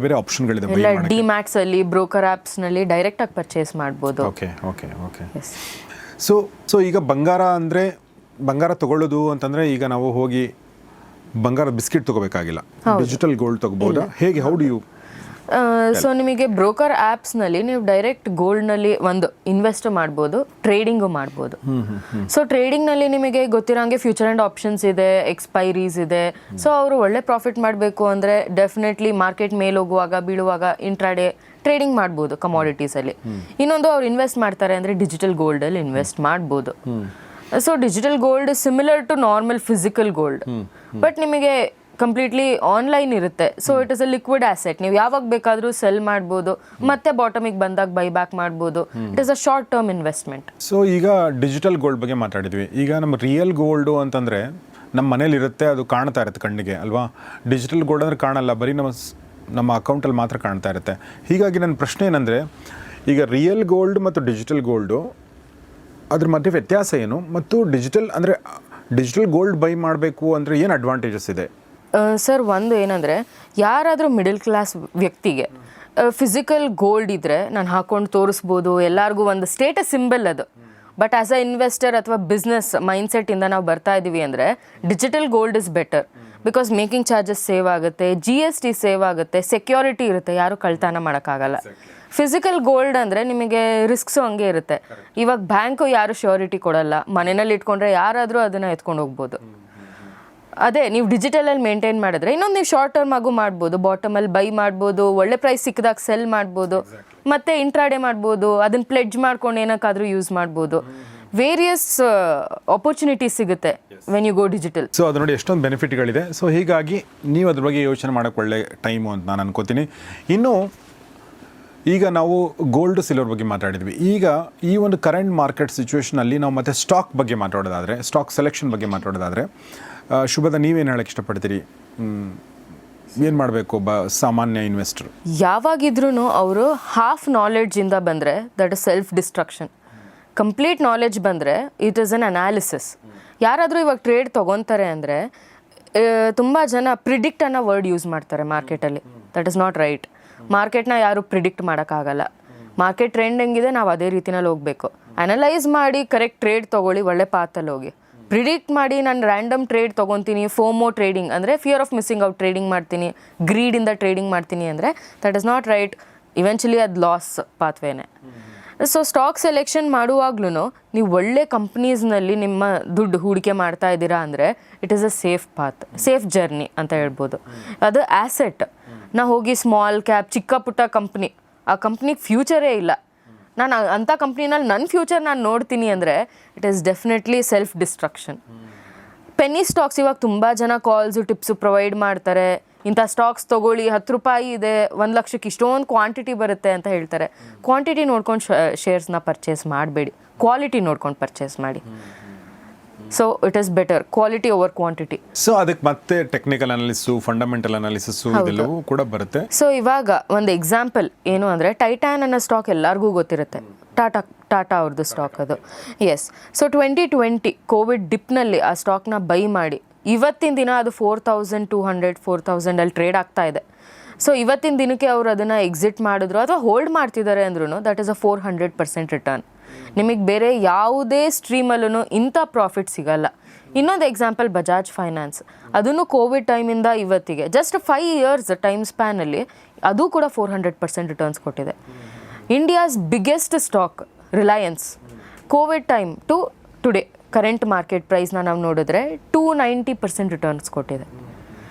ಬೇರೆ ಆಪ್ಷನ್ಗಳಿದೆ. ಡಿಮ್ಯಾಟ್ಸಲ್ಲಿ, ಬ್ರೋಕರ್ ಆ್ಯಪ್ಸ್ನಲ್ಲಿ ಡೈರೆಕ್ಟಾಗಿ ಪರ್ಚೇಸ್ ಮಾಡ್ಬೋದು. ಓಕೆ. ಸೊ ಈಗ ಬಂಗಾರ ಅಂದರೆ, ಬಂಗಾರ ತೊಗೊಳ್ಳೋದು ಅಂತಂದರೆ ಈಗ ನಾವು ಹೋಗಿ ಬಂಗಾರದ ಬಿಸ್ಕೆಟ್ ತೊಗೋಬೇಕಾಗಿಲ್ಲ, ಡಿಜಿಟಲ್ ಗೋಲ್ಡ್ ತೊಗೋಬೋದಾ? ಹೇಗೆ, ಹೌ ಡು ಯು? ಸೊ ನಿಮಗೆ ಬ್ರೋಕರ್ ಆ್ಯಪ್ಸ್ನಲ್ಲಿ ನೀವು ಡೈರೆಕ್ಟ್ ಗೋಲ್ಡ್ನಲ್ಲಿ ಒಂದು ಇನ್ವೆಸ್ಟ್ ಮಾಡ್ಬೋದು, ಟ್ರೇಡಿಂಗು ಮಾಡ್ಬೋದು. ಸೊ ಟ್ರೇಡಿಂಗ್ನಲ್ಲಿ ನಿಮಗೆ ಗೊತ್ತಿರೋಂಗೆ ಫ್ಯೂಚರ್ ಆ್ಯಂಡ್ ಆಪ್ಷನ್ಸ್ ಇದೆ, ಎಕ್ಸ್ಪೈರೀಸ್ ಇದೆ. ಸೊ ಅವರು ಒಳ್ಳೆ ಪ್ರಾಫಿಟ್ ಮಾಡಬೇಕು ಅಂದರೆ ಡೆಫಿನೆಟ್ಲಿ ಮಾರ್ಕೆಟ್ ಮೇಲೆ ಹೋಗುವಾಗ ಬೀಳುವಾಗ ಇಂಟ್ರಾಡೇ ಟ್ರೇಡಿಂಗ್ ಮಾಡ್ಬೋದು ಕಮಾಡಿಟೀಸಲ್ಲಿ. ಇನ್ನೊಂದು ಅವ್ರು ಇನ್ವೆಸ್ಟ್ ಮಾಡ್ತಾರೆ ಅಂದರೆ ಡಿಜಿಟಲ್ ಗೋಲ್ಡಲ್ಲಿ ಇನ್ವೆಸ್ಟ್ ಮಾಡ್ಬೋದು. So digital gold similar to normal physical gold, but ನಿಮಗೆ ಕಂಪ್ಲೀಟ್ಲಿ ಆನ್ಲೈನ್ ಇರುತ್ತೆ. So it is a liquid asset. ನೀವು ಯಾವಾಗ ಬೇಕಾದರೂ ಸೆಲ್ ಮಾಡ್ಬೋದು, ಮತ್ತೆ ಬಾಟಮಿಗೆ ಬಂದಾಗ ಬೈ ಬ್ಯಾಕ್ ಮಾಡ್ಬೋದು. It is a short term investment. So ಈಗ ಡಿಜಿಟಲ್ ಗೋಲ್ಡ್ ಬಗ್ಗೆ ಮಾತಾಡಿದ್ವಿ. ಈಗ ನಮ್ಮ ರಿಯಲ್ ಗೋಲ್ಡು ಅಂತಂದರೆ ನಮ್ಮ ಮನೇಲಿ ಇರುತ್ತೆ, ಅದು ಕಾಣ್ತಾ ಇರುತ್ತೆ ಕಣ್ಣಿಗೆ ಅಲ್ವಾ? ಡಿಜಿಟಲ್ ಗೋಲ್ಡ್ ಅಂದರೆ ಕಾಣಲ್ಲ, ಬರೀ ನಮ್ಮ ಅಕೌಂಟಲ್ಲಿ ಮಾತ್ರ ಕಾಣ್ತಾ ಇರುತ್ತೆ. ಹೀಗಾಗಿ ನನ್ನ ಪ್ರಶ್ನೆ ಏನಂದರೆ, ಈಗ ರಿಯಲ್ ಗೋಲ್ಡ್ ಮತ್ತು ಡಿಜಿಟಲ್ ಗೋಲ್ಡು ಅದ್ರ ಮಧ್ಯೆ ವ್ಯತ್ಯಾಸ ಏನು? ಮತ್ತು ಡಿಜಿಟಲ್ ಗೋಲ್ಡ್ ಬೈ ಮಾಡಬೇಕು ಅಂದರೆ ಏನು ಅಡ್ವಾಂಟೇಜಸ್ ಇದೆ? ಸರ್, ಒಂದು ಏನಂದರೆ, ಯಾರಾದರೂ ಮಿಡಲ್ ಕ್ಲಾಸ್ ವ್ಯಕ್ತಿಗೆ ಫಿಸಿಕಲ್ ಗೋಲ್ಡ್ ಇದ್ದರೆ ನಾನು ಹಾಕೊಂಡು ತೋರಿಸ್ಬೋದು, ಎಲ್ಲರಿಗೂ ಒಂದು ಸ್ಟೇಟಸ್ ಸಿಂಬಲ್ ಅದು. ಬಟ್ ಆ್ಯಸ್ ಅ ಇನ್ವೆಸ್ಟರ್ ಅಥವಾ ಬಿಸ್ನೆಸ್ ಮೈಂಡ್ಸೆಟ್ಟಿಂದ ನಾವು ಬರ್ತಾ ಇದ್ದೀವಿ ಅಂದರೆ digital gold is better. Because making charges save ಆಗುತ್ತೆ, GST ಸೇವ್ ಆಗುತ್ತೆ, ಸೆಕ್ಯೂರಿಟಿ ಇರುತ್ತೆ, ಯಾರು ಕಳ್ತನ ಮಾಡೋಕ್ಕಾಗಲ್ಲ. ಫಿಸಿಕಲ್ ಗೋಲ್ಡ್ ಅಂದರೆ ನಿಮಗೆ ರಿಸ್ಕ್ಸು ಹಂಗೆ ಇರುತ್ತೆ. ಇವಾಗ ಬ್ಯಾಂಕು ಯಾರು ಶ್ಯೂರಿಟಿ ಕೊಡಲ್ಲ, ಮನೆಯಲ್ಲಿ ಇಟ್ಕೊಂಡ್ರೆ ಯಾರಾದರೂ ಅದನ್ನು ಎತ್ಕೊಂಡು ಹೋಗ್ಬೋದು. ಅದೇ ನೀವು ಡಿಜಿಟಲಲ್ಲಿ ಮೇಂಟೈನ್ ಮಾಡಿದ್ರೆ ಇನ್ನೊಂದು ನೀವು ಶಾರ್ಟ್ ಟರ್ಮ್ ಆಗು ಮಾಡ್ಬೋದು, ಬಾಟಮಲ್ಲಿ ಬೈ ಮಾಡ್ಬೋದು, ಒಳ್ಳೆ ಪ್ರೈಸ್ ಸಿಕ್ಕಿದಾಗ ಸೆಲ್ ಮಾಡ್ಬೋದು, ಮತ್ತೆ ಇಂಟ್ರಾಡೇ ಮಾಡ್ಬೋದು, ಅದನ್ನ ಪ್ಲೆಡ್ಜ್ ಮಾಡ್ಕೊಂಡು ಏನಕ್ಕಾದರೂ ಯೂಸ್ ಮಾಡ್ಬೋದು. ವೇರಿಯಸ್ ಆಪರ್ಚುನಿಟೀಸ್ ಸಿಗುತ್ತೆ when you go digital. So ಅದು ನೋಡಿ ಎಷ್ಟೊಂದು ಬೆನಿಫಿಟ್ಗಳಿದೆ. ಸೊ ಹೀಗಾಗಿ ನೀವು ಅದ್ರ ಬಗ್ಗೆ ಯೋಚನೆ ಮಾಡೋಕ್ಕೆ ಒಳ್ಳೆ ಟೈಮು ಅಂತ ನಾನು ಅನ್ಕೋತೀನಿ. ಇನ್ನು ಈಗ ನಾವು ಗೋಲ್ಡ್ ಸಿಲ್ವರ್ ಬಗ್ಗೆ ಮಾತಾಡಿದ್ವಿ. ಈಗ ಈ ಒಂದು ಕರೆಂಟ್ ಮಾರ್ಕೆಟ್ ಸಿಚುವೇಷನಲ್ಲಿ ನಾವು ಮತ್ತೆ ಸ್ಟಾಕ್ ಬಗ್ಗೆ ಮಾತಾಡೋದಾದರೆ, ಸ್ಟಾಕ್ ಸೆಲೆಕ್ಷನ್ ಬಗ್ಗೆ ಮಾತಾಡೋದಾದರೆ, ಶುಭದ ನೀವೇನು ಹೇಳಕ್ಕೆ ಇಷ್ಟಪಡ್ತೀರಿ? ಏನು ಮಾಡಬೇಕು ಸಾಮಾನ್ಯ ಇನ್ವೆಸ್ಟರ್? ಯಾವಾಗಿದ್ರೂ ಅವರು ಹಾಫ್ ನಾಲೆಡ್ಜಿಂದ ಬಂದರೆ that is self destruction. Complete knowledge ಬಂದರೆ ಇಟ್ ಈಸ್ ಅನ್ ಅನಾಲಿಸಿಸ್. ಯಾರಾದರೂ ಇವಾಗ ಟ್ರೇಡ್ ತೊಗೊತಾರೆ ಅಂದರೆ ತುಂಬ ಜನ ಪ್ರಿಡಿಕ್ಟ್ ಅನ್ನೋ ವರ್ಡ್ ಯೂಸ್ ಮಾಡ್ತಾರೆ ಮಾರ್ಕೆಟಲ್ಲಿ. That is not right. ಮಾರ್ಕೆಟ್ನ ಯಾರು ಪ್ರಿಡಿಕ್ಟ್ ಮಾಡೋಕ್ಕಾಗಲ್ಲ. ಮಾರ್ಕೆಟ್ ಟ್ರೆಂಡ್ ಹೆಂಗಿದೆ ನಾವು ಅದೇ ರೀತಿನಲ್ಲಿ ಹೋಗಬೇಕು. ಅನಲೈಸ್ ಮಾಡಿ ಕರೆಕ್ಟ್ ಟ್ರೇಡ್ ತೊಗೊಳ್ಳಿ, ಒಳ್ಳೆ ಪಾತಲ್ಲಿ ಹೋಗಿ. ಪ್ರಿಡಿಕ್ಟ್ ಮಾಡಿ ನಾನು ರ್ಯಾಂಡಮ್ ಟ್ರೇಡ್ ತೊಗೊತೀನಿ, ಫೋಮೋ ಟ್ರೇಡಿಂಗ್ ಅಂದರೆ fear of missing out trading ಮಾಡ್ತೀನಿ, ಗ್ರೀಡಿಂದ ಟ್ರೇಡಿಂಗ್ ಮಾಡ್ತೀನಿ ಅಂದರೆ that is not right. Eventually ಅದು ಲಾಸ್ ಪಾತ್ವೇನೆ. ಸೊ ಸ್ಟಾಕ್ ಸೆಲೆಕ್ಷನ್ ಮಾಡುವಾಗ್ಲೂ ನೀವು ಒಳ್ಳೆ ಕಂಪ್ನೀಸ್ನಲ್ಲಿ ನಿಮ್ಮ ದುಡ್ಡು ಹೂಡಿಕೆ ಮಾಡ್ತಾ ಇದ್ದೀರಾ ಅಂದರೆ it is a safe path, safe journey ಅಂತ ಹೇಳ್ಬೋದು. ಅದು ಆ್ಯಸೆಟ್. ನಾವು ಹೋಗಿ ಸ್ಮಾಲ್ ಕ್ಯಾಪ್ ಚಿಕ್ಕ ಪುಟ್ಟ ಕಂಪ್ನಿ, ಆ ಕಂಪ್ನಿಗೆ ಫ್ಯೂಚರೇ ಇಲ್ಲ, ನಾನು ಅಂಥ ಕಂಪ್ನಿನಲ್ಲಿ ನನ್ನ ಫ್ಯೂಚರ್ ನಾನು ನೋಡ್ತೀನಿ ಅಂದರೆ it is definitely self destruction. Penny stocks ಇವಾಗ ತುಂಬ ಜನ ಕಾಲ್ಸು ಟಿಪ್ಸು ಪ್ರೊವೈಡ್ ಮಾಡ್ತಾರೆ. ಇಂಥ ಸ್ಟಾಕ್ಸ್ ತೊಗೊಳ್ಳಿ, 10 ರೂಪಾಯಿ ಇದೆ, 1 ಲಕ್ಷಕ್ಕೆ ಇಷ್ಟೊಂದು ಕ್ವಾಂಟಿಟಿ ಬರುತ್ತೆ ಅಂತ ಹೇಳ್ತಾರೆ. ಕ್ವಾಂಟಿಟಿ ನೋಡ್ಕೊಂಡು ಶೇರ್ಸ್ನ ಪರ್ಚೇಸ್ ಮಾಡಬೇಡಿ, ಕ್ವಾಲಿಟಿ ನೋಡ್ಕೊಂಡು ಪರ್ಚೇಸ್ ಮಾಡಿ. So it is better quality over quantity. So ಅದಕ್ಕೆ ಮತ್ತೆ ಟೆಕ್ನಿಕಲ್ ಅನಾಲಿಸಿಸು, ಫಂಡಮೆಂಟಲ್ ಅನಾಲಿಸಿಸು ಇದೆಲ್ಲವೂ ಕೂಡ ಬರುತ್ತೆ. ಸೊ ಇವಾಗ ಒಂದು ಎಕ್ಸಾಂಪಲ್ ಏನು ಅಂದರೆ ಟೈಟಾನ್ ಅನ್ನೋ ಸ್ಟಾಕ್ ಎಲ್ಲರಿಗೂ ಗೊತ್ತಿರುತ್ತೆ. ಟಾಟಾ ಅವ್ರದ್ದು ಸ್ಟಾಕ್ ಅದು. ಎಸ್. ಸೊ 2020 ಕೋವಿಡ್ ಡಿಪ್ನಲ್ಲಿ ಆ ಸ್ಟಾಕ್ನ ಬೈ ಮಾಡಿ ಇವತ್ತಿನ ದಿನ ಅದು 4200 4000 ಅಲ್ಲಿ ಟ್ರೇಡ್ ಆಗ್ತಾ ಇದೆ. ಸೊ ಇವತ್ತಿನ ದಿನಕ್ಕೆ ಅವರು ಅದನ್ನು ಎಕ್ಸಿಟ್ ಮಾಡಿದ್ರು ಅಥವಾ ಹೋಲ್ಡ್ ಮಾಡ್ತಿದ್ದಾರೆ ಅಂದ್ರೂ ದಟ್ ಈಸ್ ಅ 400% ರಿಟರ್ನ್. ನಿಮಗೆ ಬೇರೆ ಯಾವುದೇ ಸ್ಟ್ರೀಮಲ್ಲೂ ಇಂಥ ಪ್ರಾಫಿಟ್ ಸಿಗಲ್ಲ. ಇನ್ನೊಂದು ಎಕ್ಸಾಂಪಲ್ ಬಜಾಜ್ ಫೈನಾನ್ಸ್, ಅದನ್ನು ಕೋವಿಡ್ ಟೈಮಿಂದ ಇವತ್ತಿಗೆ ಜಸ್ಟ್ 5 ಇಯರ್ಸ್ ಟೈಮ್ ಸ್ಪ್ಯಾನಲ್ಲಿ ಅದು ಕೂಡ 400% ರಿಟರ್ನ್ಸ್ ಕೊಟ್ಟಿದೆ. India's biggest stock Reliance, covid time to today current market ಪ್ರೈಸ್ನ ನಾವು ನೋಡಿದ್ರೆ 290% ರಿಟರ್ನ್ಸ್ ಕೊಟ್ಟಿದೆ.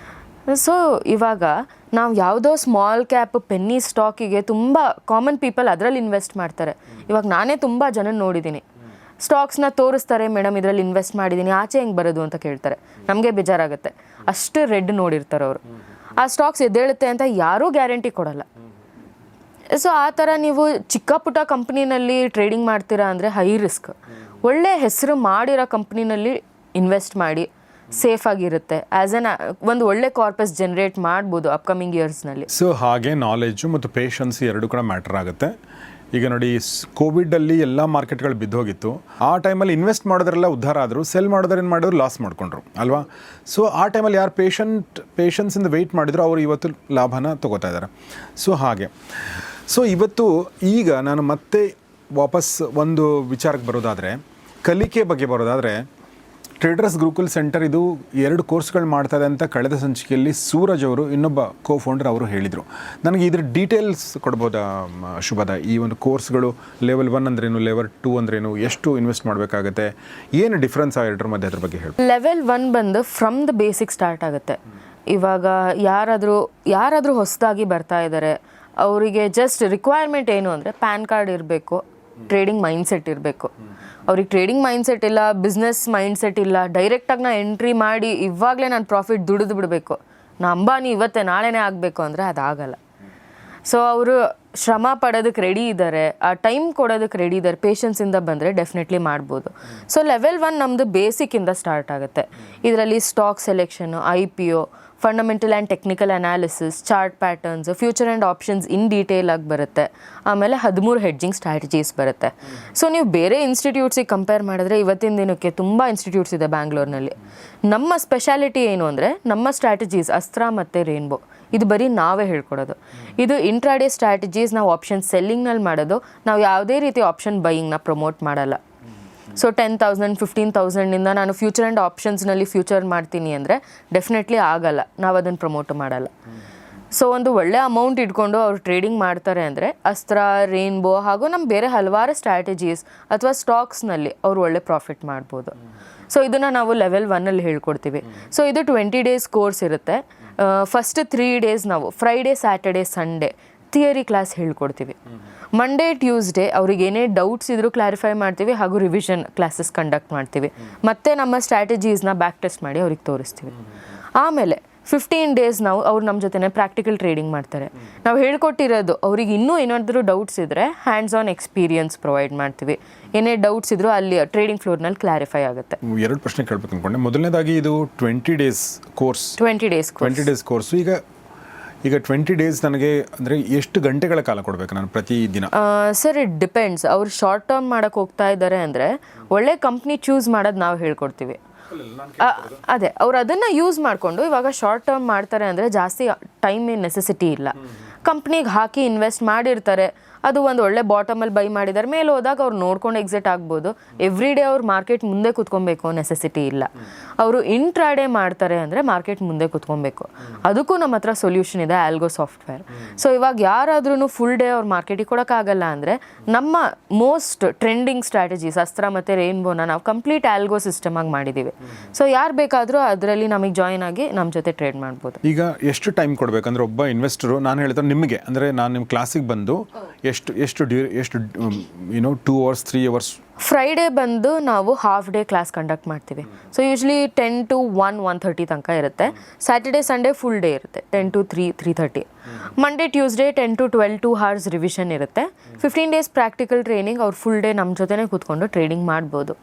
ಸೊ ಇವಾಗ ನಾವು ಯಾವುದೋ ಸ್ಮಾಲ್ ಕ್ಯಾಪ್ ಪೆನ್ನಿ ಸ್ಟಾಕಿಗೆ ತುಂಬ ಕಾಮನ್ ಪೀಪಲ್ ಅದರಲ್ಲಿ ಇನ್ವೆಸ್ಟ್ ಮಾಡ್ತಾರೆ. ಇವಾಗ ನಾನೇ ತುಂಬ ಜನ ನೋಡಿದ್ದೀನಿ, ಸ್ಟಾಕ್ಸ್ನ ತೋರಿಸ್ತಾರೆ, ಮೇಡಮ್ ಇದರಲ್ಲಿ ಇನ್ವೆಸ್ಟ್ ಮಾಡಿದ್ದೀನಿ, ಆಚೆ ಹೆಂಗೆ ಬರೋದು ಅಂತ ಕೇಳ್ತಾರೆ. ನಮಗೆ ಬೇಜಾರಾಗುತ್ತೆ, ಅಷ್ಟು ರೆಡ್ ನೋಡಿರ್ತಾರೆ ಅವರು. ಆ ಸ್ಟಾಕ್ಸ್ ಎದ್ದೇಳುತ್ತೆ ಅಂತ ಯಾರೂ ಗ್ಯಾರಂಟಿ ಕೊಡಲ್ಲ. ಸೊ ಆ ಥರ ನೀವು ಚಿಕ್ಕ ಪುಟ್ಟ ಕಂಪ್ನಿನಲ್ಲಿ ಟ್ರೇಡಿಂಗ್ ಮಾಡ್ತೀರಾ ಅಂದರೆ ಹೈ ರಿಸ್ಕ್. ಒಳ್ಳೆ ಹೆಸರು ಮಾಡಿರೋ ಕಂಪ್ನಿನಲ್ಲಿ ಇನ್ವೆಸ್ಟ್ ಮಾಡಿ, ಸೇಫ್ ಆಗಿರುತ್ತೆ. ಆ್ಯಸ್ ಎನ್ ಒಂದು ಒಳ್ಳೆ ಕಾರ್ಪಸ್ ಜನರೇಟ್ ಮಾಡ್ಬೋದು ಅಪ್ಕಮಿಂಗ್ ಇಯರ್ಸ್ನಲ್ಲಿ. ಸೊ ಹಾಗೆ ನಾಲೆಜು ಮತ್ತು ಪೇಷನ್ಸ್ ಎರಡು ಕೂಡ ಮ್ಯಾಟರ್ ಆಗುತ್ತೆ. ಈಗ ನೋಡಿ, ಕೋವಿಡಲ್ಲಿ ಎಲ್ಲ ಮಾರ್ಕೆಟ್ಗಳು ಬಿದ್ದೋಗಿತ್ತು. ಆ ಟೈಮಲ್ಲಿ ಇನ್ವೆಸ್ಟ್ ಮಾಡೋದ್ರೆಲ್ಲ ಉದ್ಧಾರ ಆದರು, ಸೆಲ್ ಮಾಡೋದ್ರೆ ಏನು ಮಾಡಿದ್ರು, ಲಾಸ್ ಮಾಡ್ಕೊಂಡ್ರು ಅಲ್ವಾ. ಸೊ ಆ ಟೈಮಲ್ಲಿ ಯಾರು ಪೇಷನ್ಸಿಂದ ವೆಯ್ಟ್ ಮಾಡಿದ್ರು ಅವರು ಇವತ್ತು ಲಾಭನ ತೊಗೋತಾ ಇದ್ದಾರೆ. ಸೊ ಹಾಗೆ ಇವತ್ತು ಈಗ ನಾನು ಮತ್ತೆ ವಾಪಸ್ ಒಂದು ವಿಚಾರಕ್ಕೆ ಬರೋದಾದರೆ, ಕಲಿಕೆ ಬಗ್ಗೆ ಬರೋದಾದರೆ, ಟ್ರೇಡರ್ಸ್ ಗುರುಕುಲ್ ಸೆಂಟರ್ ಇದು 2 ಕೋರ್ಸ್ಗಳು ಮಾಡ್ತಾರೆ ಅಂತ ಕಳೆದ ಸಂಚಿಕೆಯಲ್ಲಿ ಸೂರಜ್ ಅವರು, ಇನ್ನೊಬ್ಬ ಕೋ-ಫೌಂಡರ್ ಅವರು ಹೇಳಿದರು. ನನಗೆ ಇದ್ರ ಡೀಟೇಲ್ಸ್ ಕೊಡ್ಬೋದಾ ಶುಭದ? ಈ ಒಂದು ಕೋರ್ಸ್ಗಳು ಲೆವೆಲ್ 1 ಅಂದ್ರೇನು, ಲೆವೆಲ್ 2 ಅಂದ್ರೇನು, ಎಷ್ಟು ಇನ್ವೆಸ್ಟ್ ಮಾಡಬೇಕಾಗುತ್ತೆ, ಏನು ಡಿಫ್ರೆನ್ಸ್ ಎರಡರ ಮಧ್ಯೆ ಅದ್ರ ಬಗ್ಗೆ ಹೇಳಿ. ಲೆವೆಲ್ 1 ಬಂದು ಫ್ರಮ್ ದ ಬೇಸಿಕ್ ಸ್ಟಾರ್ಟ್ ಆಗುತ್ತೆ. ಇವಾಗ ಯಾರಾದರೂ ಹೊಸದಾಗಿ ಬರ್ತಾ ಇದ್ದಾರೆ, ಅವರಿಗೆ ಜಸ್ಟ್ ರಿಕ್ವೈರ್ಮೆಂಟ್ ಏನು ಅಂದರೆ ಪ್ಯಾನ್ ಕಾರ್ಡ್ ಇರಬೇಕು, ಟ್ರೇಡಿಂಗ್ ಮೈಂಡ್ಸೆಟ್ ಇರಬೇಕು. ಅವ್ರಿಗೆ ಟ್ರೇಡಿಂಗ್ ಮೈಂಡ್ಸೆಟ್ ಇಲ್ಲ, ಬಿಸ್ನೆಸ್ ಮೈಂಡ್ಸೆಟ್ ಇಲ್ಲ, ಡೈರೆಕ್ಟಾಗಿ ನಾನು ಎಂಟ್ರಿ ಮಾಡಿ ಇವಾಗಲೇ ನಾನು ಪ್ರಾಫಿಟ್ ದುಡಿದು ಬಿಡಬೇಕು, ನಾ ಅಂಬಾನಿ ಇವತ್ತೇ ನಾಳೆನೇ ಆಗಬೇಕು ಅಂದರೆ ಅದಾಗಲ್ಲ. ಸೊ ಅವರು ಶ್ರಮ ಪಡೋದಕ್ಕೆ ರೆಡಿ ಇದ್ದಾರೆ, ಆ ಟೈಮ್ ಕೊಡೋದಕ್ಕೆ ರೆಡಿ ಇದ್ದಾರೆ. ಪೇಷನ್ಸಿಂದ ಬಂದರೆ ಡೆಫಿನೆಟ್ಲಿ ಮಾಡ್ಬೋದು. ಸೊ ಲೆವೆಲ್ 1 ನಮ್ಮದು ಬೇಸಿಕ್ಕಿಂದ ಸ್ಟಾರ್ಟ್ ಆಗುತ್ತೆ. ಇದರಲ್ಲಿ stock selection, IPO, fundamental and technical analysis, chart patterns, future and options in detail ಆಗಿ ಬರುತ್ತೆ. ಆಮೇಲೆ 13 ಹೆಡ್ಜಿಂಗ್ ಸ್ಟ್ರಾಟಜೀಸ್ ಬರುತ್ತೆ. ಸೊ ನೀವು ಬೇರೆ ಇನ್ಸ್ಟಿಟ್ಯೂಟ್ಸಿಗೆ ಕಂಪೇರ್ ಮಾಡಿದ್ರೆ ಇವತ್ತಿನ ದಿನಕ್ಕೆ ತುಂಬ ಇನ್ಸ್ಟಿಟ್ಯೂಟ್ಸ್ ಇದೆ ಬ್ಯಾಂಗ್ಳೂರ್ನಲ್ಲಿ. ನಮ್ಮ ಸ್ಪೆಷಾಲಿಟಿ ಏನು ಅಂದರೆ ನಮ್ಮ ಸ್ಟ್ರಾಟಜೀಸ್ ಅಸ್ತ್ರ ಮತ್ತು ರೇನ್ಬೋ, ಇದು ಬರೀ ನಾವೇ ಹೇಳ್ಕೊಡೋದು. ಇದು ಇಂಟ್ರಾಡೇ ಸ್ಟ್ರಾಟಜೀಸ್ ನಾವು ಆಪ್ಷನ್ ಸೆಲ್ಲಿಂಗ್ನಲ್ಲಿ ಮಾಡೋದು, ನಾವು ಯಾವುದೇ ರೀತಿ ಆಪ್ಷನ್ ಬೈಯಿಂಗ್ನ ಪ್ರಮೋಟ್ ಮಾಡಲ್ಲ. ಸೊ 10,000 15,000 ನಾನು ಫ್ಯೂಚರ್ ಆ್ಯಂಡ್ ಆಪ್ಷನ್ಸ್ನಲ್ಲಿ ಫ್ಯೂಚರ್ ಮಾಡ್ತೀನಿ ಅಂದರೆ ಡೆಫಿನೆಟ್ಲಿ ಆಗಲ್ಲ, ನಾವು ಅದನ್ನು ಪ್ರಮೋಟ್ ಮಾಡಲ್ಲ. ಸೊ ಒಂದು ಒಳ್ಳೆ ಅಮೌಂಟ್ ಇಟ್ಕೊಂಡು ಅವ್ರು ಟ್ರೇಡಿಂಗ್ ಮಾಡ್ತಾರೆ ಅಂದರೆ ಅಸ್ತ್ರ, ರೇನ್ಬೋ ಹಾಗೂ ನಮ್ಮ ಬೇರೆ ಹಲವಾರು ಸ್ಟ್ರಾಟಜೀಸ್ ಅಥವಾ ಸ್ಟಾಕ್ಸ್ನಲ್ಲಿ ಅವ್ರು ಒಳ್ಳೆ ಪ್ರಾಫಿಟ್ ಮಾಡ್ಬೋದು. ಸೊ ಇದನ್ನು ನಾವು ಲೆವೆಲ್ 1ಅಲ್ಲಿ ಹೇಳ್ಕೊಡ್ತೀವಿ. ಸೊ ಇದು 20 days ಕೋರ್ಸ್ ಇರುತ್ತೆ. ಫಸ್ಟ್ 3 days ನಾವು Friday, Saturday, Sunday theory class ಹೇಳ್ಕೊಡ್ತೀವಿ. ಮಂಡೇ, ಟ್ಯೂಸ್ಡೇ ಅವ್ರಿಗೆ ಏನೇ ಡೌಟ್ಸ್ ಇದ್ರೂ ಕ್ಲಾರಿಫೈ ಮಾಡ್ತೀವಿ ಹಾಗೂ ರಿವಿಷನ್ ಕ್ಲಾಸಸ್ ಕಂಡಕ್ಟ್ ಮಾಡ್ತೀವಿ. ಮತ್ತು ನಮ್ಮ ಸ್ಟ್ರಾಟಜೀಸ್ನ ಬ್ಯಾಕ್ ಟೆಸ್ಟ್ ಮಾಡಿ ಅವ್ರಿಗೆ ತೋರಿಸ್ತೀವಿ. ಆಮೇಲೆ 15 days ನಾವು ಅವ್ರು ನಮ್ಮ ಜೊತೆನೇ ಪ್ರಾಕ್ಟಿಕಲ್ ಟ್ರೇಡಿಂಗ್ ಮಾಡ್ತಾರೆ. ನಾವು ಹೇಳ್ಕೊಟ್ಟಿರೋದು ಅವ್ರಿಗೆ ಇನ್ನೂ ಏನಾದರೂ ಡೌಟ್ಸ್ ಇದ್ದರೆ ಹ್ಯಾಂಡ್ಸ್ ಆನ್ ಎಕ್ಸ್ಪೀರಿಯನ್ಸ್ ಪ್ರೊವೈಡ್ ಮಾಡ್ತೀವಿ. ಏನೇ ಡೌಟ್ಸ್ ಇದ್ರೂ ಅಲ್ಲಿ ಟ್ರೇಡಿಂಗ್ ಫ್ಲೋರ್ನಲ್ಲಿ ಕ್ಲಾರಿಫೈ ಆಗುತ್ತೆ. 2 ಪ್ರಶ್ನೆ ಕೇಳಬೇಕು ಅಂದ್ಕೊಂಡೆ. ಮೊದಲನೇದಾಗಿ ಇದು 20 days ಕೋರ್ಸ್. 20 days course. ಈಗ 20 days ನನಗೆ ಅಂದರೆ ಎಷ್ಟು ಗಂಟೆಗಳ ಕಾಲ ಕೊಡಬೇಕು ನಾನು ಪ್ರತಿ ದಿನ? Sir it depends. ಅವ್ರು ಶಾರ್ಟ್ ಟರ್ಮ್ ಮಾಡೋಕ್ಕೆ ಹೋಗ್ತಾ ಇದ್ದಾರೆ ಅಂದರೆ ಒಳ್ಳೆ ಕಂಪ್ನಿ ಚೂಸ್ ಮಾಡೋದು ನಾವು ಹೇಳ್ಕೊಡ್ತೀವಿ. ಅದೇ ಅವ್ರು ಅದನ್ನು ಯೂಸ್ ಮಾಡಿಕೊಂಡು ಇವಾಗ ಶಾರ್ಟ್ ಟರ್ಮ್ ಮಾಡ್ತಾರೆ ಅಂದರೆ ಜಾಸ್ತಿ ಟೈಮ್ ಏನು ನೆಸೆಸಿಟಿ ಇಲ್ಲ. ಕಂಪ್ನಿಗೆ ಹಾಕಿ ಇನ್ವೆಸ್ಟ್ ಮಾಡಿರ್ತಾರೆ, ಅದು ಒಂದು ಒಳ್ಳೆ ಬಾಟಮಲ್ಲಿ ಬೈ ಮಾಡಿದ್ದಾರೆ, ಮೇಲೆ ಹೋದಾಗ ಅವ್ರು ನೋಡ್ಕೊಂಡು ಎಕ್ಸಿಟ್ ಆಗ್ಬೋದು. ಎವ್ರಿ ಡೇ ಅವ್ರು ಮಾರ್ಕೆಟ್ ಮುಂದೆ ಕೂತ್ಕೊಬೇಕು ನೆಸೆಸಿಟಿ ಇಲ್ಲ. ಅವರು ಇಂಟ್ರಾಡೇ ಮಾಡ್ತಾರೆ ಅಂದರೆ ಮಾರ್ಕೆಟ್ ಮುಂದೆ ಕೂತ್ಕೊಬೇಕು. ಅದಕ್ಕೂ ನಮ್ಮ ಹತ್ರ ಸೊಲ್ಯೂಷನ್ ಇದೆ, ಆಲ್ಗೋ ಸಾಫ್ಟ್ವೇರ್. ಸೊ ಇವಾಗ ಯಾರಾದ್ರೂ ಫುಲ್ ಡೇ ಅವ್ರು ಮಾರ್ಕೆಟಿಗೆ ಕೊಡೋಕ್ಕಾಗಲ್ಲ ಅಂದರೆ ನಮ್ಮ ಮೋಸ್ಟ್ ಟ್ರೆಂಡಿಂಗ್ ಸ್ಟ್ರಾಟಜೀಸ್ ಅಸ್ತ್ರ ಮತ್ತು ರೇನ್ಬೋನ ನಾವು ಕಂಪ್ಲೀಟ್ ಆಲ್ಗೋ ಸಿಸ್ಟಮ್ ಆಗಿ ಮಾಡಿದ್ದೀವಿ. ಸೊ ಯಾರು ಬೇಕಾದರೂ ಅದರಲ್ಲಿ ನಮಗೆ ಜಾಯಿನ್ ಆಗಿ ನಮ್ಮ ಜೊತೆ ಟ್ರೇಡ್ ಮಾಡ್ಬೋದು. ಈಗ ಎಷ್ಟು ಟೈಮ್ ಕೊಡಬೇಕಂದ್ರೆ ಒಬ್ಬ ಇನ್ವೆಸ್ಟರು, ನಾನು ಹೇಳ್ತಾರೆ ನಿಮಗೆ ಅಂದರೆ ನಾನು ನಿಮ್ಮ ಕ್ಲಾಸಿಗೆ ಬಂದು ಎಷ್ಟು 2 hours 3 hours? ಫ್ರೈಡೇ ಬಂದು ನಾವು ಹಾಫ್ ಡೇ ಕ್ಲಾಸ್ ಕಂಡಕ್ಟ್ ಮಾಡ್ತೀವಿ. ಸೊ ಯೂಶ್ವಲಿ 10 to 1:30 ತನಕ ಇರುತ್ತೆ. ಸ್ಯಾಟರ್ಡೇ, ಸಂಡೇ ಫುಲ್ ಡೇ ಇರುತ್ತೆ, 10 to 3:30. Monday, Tuesday 10 to 12 2 hours revision ಇರುತ್ತೆ. 15 days ಪ್ರಾಕ್ಟಿಕಲ್ ಟ್ರೈನಿಂಗ್. ಅವ್ರು ಫುಲ್ ಡೇ ನಮ್ಮ ಜೊತೆನೇ ಕೂತ್ಕೊಂಡು ಟ್ರೇಡಿಂಗ್ ಮಾಡ್ಬೋದು.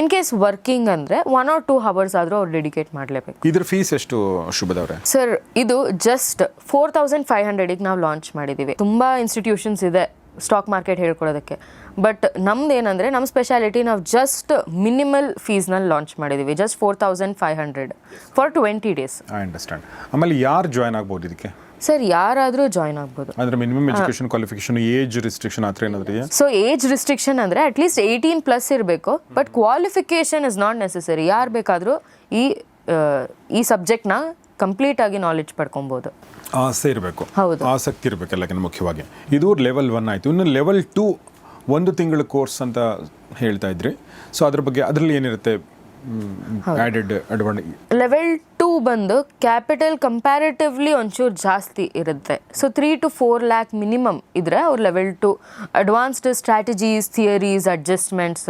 ಇನ್ ಕೇಸ್ ವರ್ಕಿಂಗ್ ಅಂದರೆ 1 or 2 hours ಆದರೂ ಅವ್ರು ಡೆಡಿಕೇಟ್ ಮಾಡಲೇಬೇಕು. ಇದ್ರ ಫೀಸ್ ಎಷ್ಟು ಶುಭದವ್ರೆ? ಸರ್ ಇದು ಜಸ್ಟ್ 4500ಗೆ ನಾವು ಲಾಂಚ್ ಮಾಡಿದ್ದೀವಿ. ತುಂಬ ಇನ್ಸ್ಟಿಟ್ಯೂಷನ್ಸ್ ಇದೆ ಸ್ಟಾಕ್ ಮಾರ್ಕೆಟ್ ಹೇಳ್ಕೊಡೋದಕ್ಕೆ, ಬಟ್ ನಮ್ದು ಏನಂದರೆ ನಮ್ಮ ಸ್ಪೆಷಾಲಿಟಿ ನಾವು ಜಸ್ಟ್ ಮಿನಿಮಲ್ ಫೀಸ್ನಲ್ಲಿ ಲಾಂಚ್ ಮಾಡಿದ್ದೀವಿ. Just 4500 for 20 days. I understand. ಆಮೇಲೆ ಯಾರು ಜಾಯ್ನ್ ಆಗ್ಬೋದು ಇದಕ್ಕೆ? ಸರ್ ಯಾರಾದರೂ ಜಾಯ್ನ್ ಆಗ್ಬೋದು. ಅಂದರೆ minimum education qualification, age restriction ಆ ಥರ ಏನಾದರೂ ಇದೆಯಾ? ಸೊ ಏಜ್ ರಿಸ್ಟ್ರಿಕ್ಷನ್ ಅಂದರೆ ಅಟ್ಲೀಸ್ಟ್ 18+ ಇರಬೇಕು, but qualification is not necessary. ಯಾರು ಬೇಕಾದರೂ ಈ ಸಬ್ಜೆಕ್ಟ್ನ ಕಂಪ್ಲೀಟಾಗಿ ನಾಲೆಡ್ಜ್ ಪಡ್ಕೊಬೋದು. ಆಸೆ ಇರಬೇಕು, ಹೌದು, ಆಸಕ್ತಿ ಇರಬೇಕು ಎಲ್ಲಕ್ಕಿಂತ ಮುಖ್ಯವಾಗಿ. ಇದು ಲೆವೆಲ್ 1 ಆಯಿತು. ಇನ್ನು ಲೆವೆಲ್ 2 1 ತಿಂಗಳ ಕೋರ್ಸ್ ಅಂತ ಹೇಳ್ತಾ ಇದ್ರಿ. ಸೊ ಅದ್ರ ಬಗ್ಗೆ ಅದರಲ್ಲಿ ಏನಿರುತ್ತೆ ಆ್ಯಡೆಡ್ ಅಡ್ವಾಂಟೇಜ್? ಲೆವೆಲ್ 2 ಬಂದು ಕ್ಯಾಪಿಟಲ್ ಕಂಪ್ಯಾರಿಟಿವ್ಲಿ ಒಂಚೂರು ಜಾಸ್ತಿ ಇರುತ್ತೆ. ಸೊ 3 to 4 lakh ಮಿನಿಮಮ್ ಇದ್ರೆ ಅವ್ರು level 2 advanced strategies, theories, adjustments.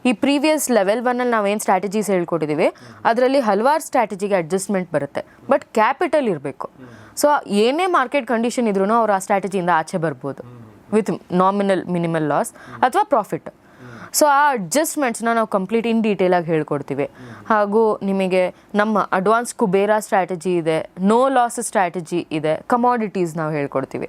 ಈ ಪ್ರೀವಿಯಸ್ ಲೆವೆಲ್ 1ಅಲ್ಲಿ ನಾವೇನು ಸ್ಟ್ರಾಟಜೀಸ್ ಹೇಳ್ಕೊಟ್ಟಿದ್ದೀವಿ ಅದರಲ್ಲಿ ಹಲವಾರು ಸ್ಟ್ರಾಟಜಿಗೆ ಅಡ್ಜಸ್ಟ್ಮೆಂಟ್ ಬರುತ್ತೆ, ಬಟ್ ಕ್ಯಾಪಿಟಲ್ ಇರಬೇಕು. ಸೊ ಏನೇ ಮಾರ್ಕೆಟ್ ಕಂಡೀಷನ್ ಇದ್ರೂ ಅವ್ರು ಆ ಸ್ಟ್ರಾಟಜಿಯಿಂದ ಆಚೆ ಬರ್ಬೋದು ವಿತ್ ನಾಮಿನಲ್ ಮಿನಿಮಲ್ ಲಾಸ್ ಅಥವಾ ಪ್ರಾಫಿಟ್. ಸೊ ಆ ಅಡ್ಜಸ್ಟ್ಮೆಂಟ್ಸ್ನ ನಾವು ಕಂಪ್ಲೀಟ್ ಇನ್ ಡೀಟೇಲಾಗಿ ಹೇಳ್ಕೊಡ್ತೀವಿ. ಹಾಗೂ ನಿಮಗೆ ನಮ್ಮ ಅಡ್ವಾನ್ಸ್ ಕುಬೇರ ಸ್ಟ್ರಾಟಜಿ ಇದೆ, ನೋ ಲಾಸ್ ಸ್ಟ್ರಾಟಜಿ ಇದೆ, ಕಮಾಡಿಟೀಸ್ ನಾವು ಹೇಳ್ಕೊಡ್ತೀವಿ.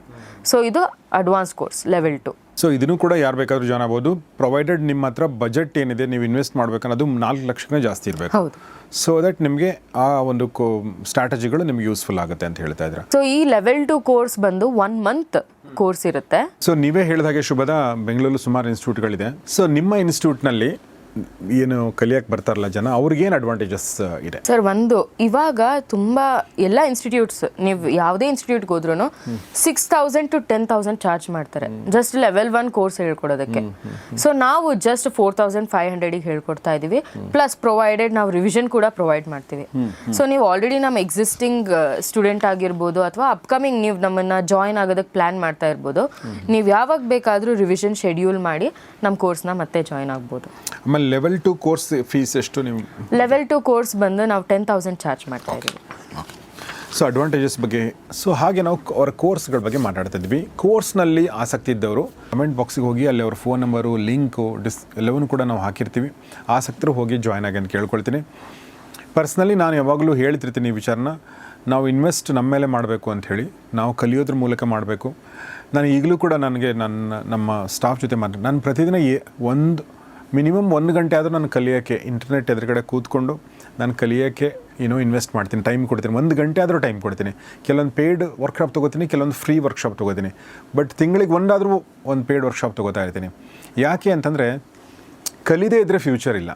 ಸೊ ಇದು ಅಡ್ವಾನ್ಸ್ ಕೋರ್ಸ್ ಲೆವೆಲ್ 2. ಸೊ ಇದನ್ನು ಕೂಡ ಯಾರು ಬೇಕಾದರೂ ಜಾಯ್ನ್ ಆಗ್ಬೋದು, ಪ್ರೊವೈಡೆಡ್ ನಿಮ್ಮ ಹತ್ರ ಬಜೆಟ್ ಏನಿದೆ ನೀವು ಇನ್ವೆಸ್ಟ್ ಮಾಡಬೇಕನ್ನೋದು 4 ಲಕ್ಷಕ್ಕೆ ಜಾಸ್ತಿ ಇರಬೇಕು. ಹೌದು. ಸೊ ದಟ್ ನಿಮಗೆ ಆ ಒಂದು ಸ್ಟ್ರಾಟಜಿಗಳು ನಿಮ್ಗೆ ಯೂಸ್ಫುಲ್ ಆಗುತ್ತೆ ಅಂತ ಹೇಳ್ತಾ ಇದ್ರೆ. ಸೊ ಈ ಲೆವೆಲ್ 2 ಕೋರ್ಸ್ ಬಂದು 1 month ಕೋರ್ಸ್ ಇರುತ್ತೆ. ಸೊ ನೀವೇ ಹೇಳಿದ ಹಾಗೆ ಶುಭದ ಬೆಂಗಳೂರು ಸುಮಾರು ಇನ್ಸ್ಟಿಟ್ಯೂಟ್ಗಳಿದೆ. ಸೊ ನಿಮ್ಮ ಇನ್ಸ್ಟಿಟ್ಯೂಟ್ನಲ್ಲಿ ಏನು ಕಲಿಯಕ್ಕೆ ಬರ್ತಾರಲ್ಲ ಜನ, ಅವ್ರಿಗೇನು ಅಡ್ವಾಂಟೇಜಸ್ ಇದೆ? ಸರ್ ಒಂದು ಇವಾಗ ತುಂಬ ಎಲ್ಲ ಇನ್ಸ್ಟಿಟ್ಯೂಟ್ಸ್, ನೀವು ಯಾವುದೇ ಇನ್ಸ್ಟಿಟ್ಯೂಟ್ಗೆ ಹೋದ್ರೂ 6000 to 10,000 ಚಾರ್ಜ್ ಮಾಡ್ತಾರೆ ಜಸ್ಟ್ ಲೆವೆಲ್ 1 ಕೋರ್ಸ್ ಹೇಳ್ಕೊಡೋದಕ್ಕೆ. ಸೊ ನಾವು ಜಸ್ಟ್ 4500ಗೆ ಹೇಳ್ಕೊಡ್ತಾ ಇದ್ದೀವಿ. ಪ್ಲಸ್ ಪ್ರೊವೈಡೆಡ್ ನಾವು ರಿವಿಷನ್ ಕೂಡ ಪ್ರೊವೈಡ್ ಮಾಡ್ತೀವಿ. ಸೊ ನೀವು ಆಲ್ರೆಡಿ ನಮ್ಮ ಎಕ್ಸಿಸ್ಟಿಂಗ್ ಸ್ಟೂಡೆಂಟ್ ಆಗಿರ್ಬೋದು ಅಥವಾ ಅಪ್ಕಮಿಂಗ್ ನೀವು ನಮ್ಮನ್ನು ಜಾಯ್ನ್ ಆಗೋದಕ್ಕೆ ಪ್ಲ್ಯಾನ್ ಮಾಡ್ತಾ ಇರ್ಬೋದು, ನೀವು ಯಾವಾಗ ಬೇಕಾದರೂ ರಿವಿಷನ್ ಶೆಡ್ಯೂಲ್ ಮಾಡಿ ನಮ್ಮ ಕೋರ್ಸ್ನ ಮತ್ತೆ ಜಾಯ್ನ್ ಆಗ್ಬೋದು. ಆಮೇಲೆ ಲೆವೆಲ್ 2 ಕೋರ್ಸ್ ಫೀಸ್ ಎಷ್ಟು? ನೀವು ಲೆವೆಲ್ 2 ಕೋರ್ಸ್ ಬಂದು ನಾವು 10,000 ಚಾರ್ಜ್ ಮಾಡ್ತಾ ಇದ್ದೀವಿ. ಸೊ ಅಡ್ವಾಂಟೇಜಸ್ ಬಗ್ಗೆ, ಸೊ ಹಾಗೆ ನಾವು ಅವರ ಕೋರ್ಸ್ಗಳ ಬಗ್ಗೆ ಮಾತಾಡ್ತಾ ಇದ್ವಿ. ಕೋರ್ಸ್ನಲ್ಲಿ ಆಸಕ್ತಿ ಇದ್ದವರು ಕಮೆಂಟ್ ಬಾಕ್ಸಿಗೆ ಹೋಗಿ ಅಲ್ಲಿ ಅವ್ರ ಫೋನ್ ನಂಬರು, ಲಿಂಕು, ಎಲ್ಲವನ್ನೂ ಕೂಡ ನಾವು ಹಾಕಿರ್ತೀವಿ. ಆಸಕ್ತರು ಹೋಗಿ ಜಾಯ್ನ್ ಆಗಿ ಅಂತ ಕೇಳ್ಕೊಳ್ತೀನಿ. ಪರ್ಸ್ನಲಿ ನಾನು ಯಾವಾಗಲೂ ಹೇಳ್ತಿರ್ತೀನಿ ಈ ವಿಚಾರನ, ನಾವು ಇನ್ವೆಸ್ಟ್ ನಮ್ಮ ಮೇಲೆ ಮಾಡಬೇಕು ಅಂಥೇಳಿ, ನಾವು ಕಲಿಯೋದ್ರ ಮೂಲಕ ಮಾಡಬೇಕು. ನಾನು ಈಗಲೂ ಕೂಡ ನಮ್ಮ ಸ್ಟಾಫ್ ಜೊತೆ ನಾನು ಪ್ರತಿದಿನ ಮಿನಿಮಮ್ 1 ಗಂಟೆ ಆದರೂ ನಾನು ಕಲಿಯೋಕ್ಕೆ ಇಂಟರ್ನೆಟ್ ಎದುರುಗಡೆ ಕೂತ್ಕೊಂಡು ನಾನು ಕಲಿಯೋಕ್ಕೆ ಇನ್ವೆಸ್ಟ್ ಮಾಡ್ತೀನಿ, ಟೈಮ್ ಕೊಡ್ತೀನಿ. 1 ಗಂಟೆ ಆದರೂ ಟೈಮ್ ಕೊಡ್ತೀನಿ. ಕೆಲವೊಂದು ಪೇಯ್ಡ್ ವರ್ಕ್ಶಾಪ್ ತೊಗೋತೀನಿ, ಕೆಲವೊಂದು ಫ್ರೀ ವರ್ಕ್ಶಾಪ್ ತೊಗೋತೀನಿ. ಬಟ್ ತಿಂಗಳಿಗೆ ಒಂದಾದರೂ ಒಂದು ಪೇಯ್ಡ್ ವರ್ಕ್ಶಾಪ್ ತೊಗೋತಾ ಇರ್ತೀನಿ. ಯಾಕೆ ಅಂತಂದರೆ ಕಲಿದೇ ಇದ್ದರೆ ಫ್ಯೂಚರ್ ಇಲ್ಲ.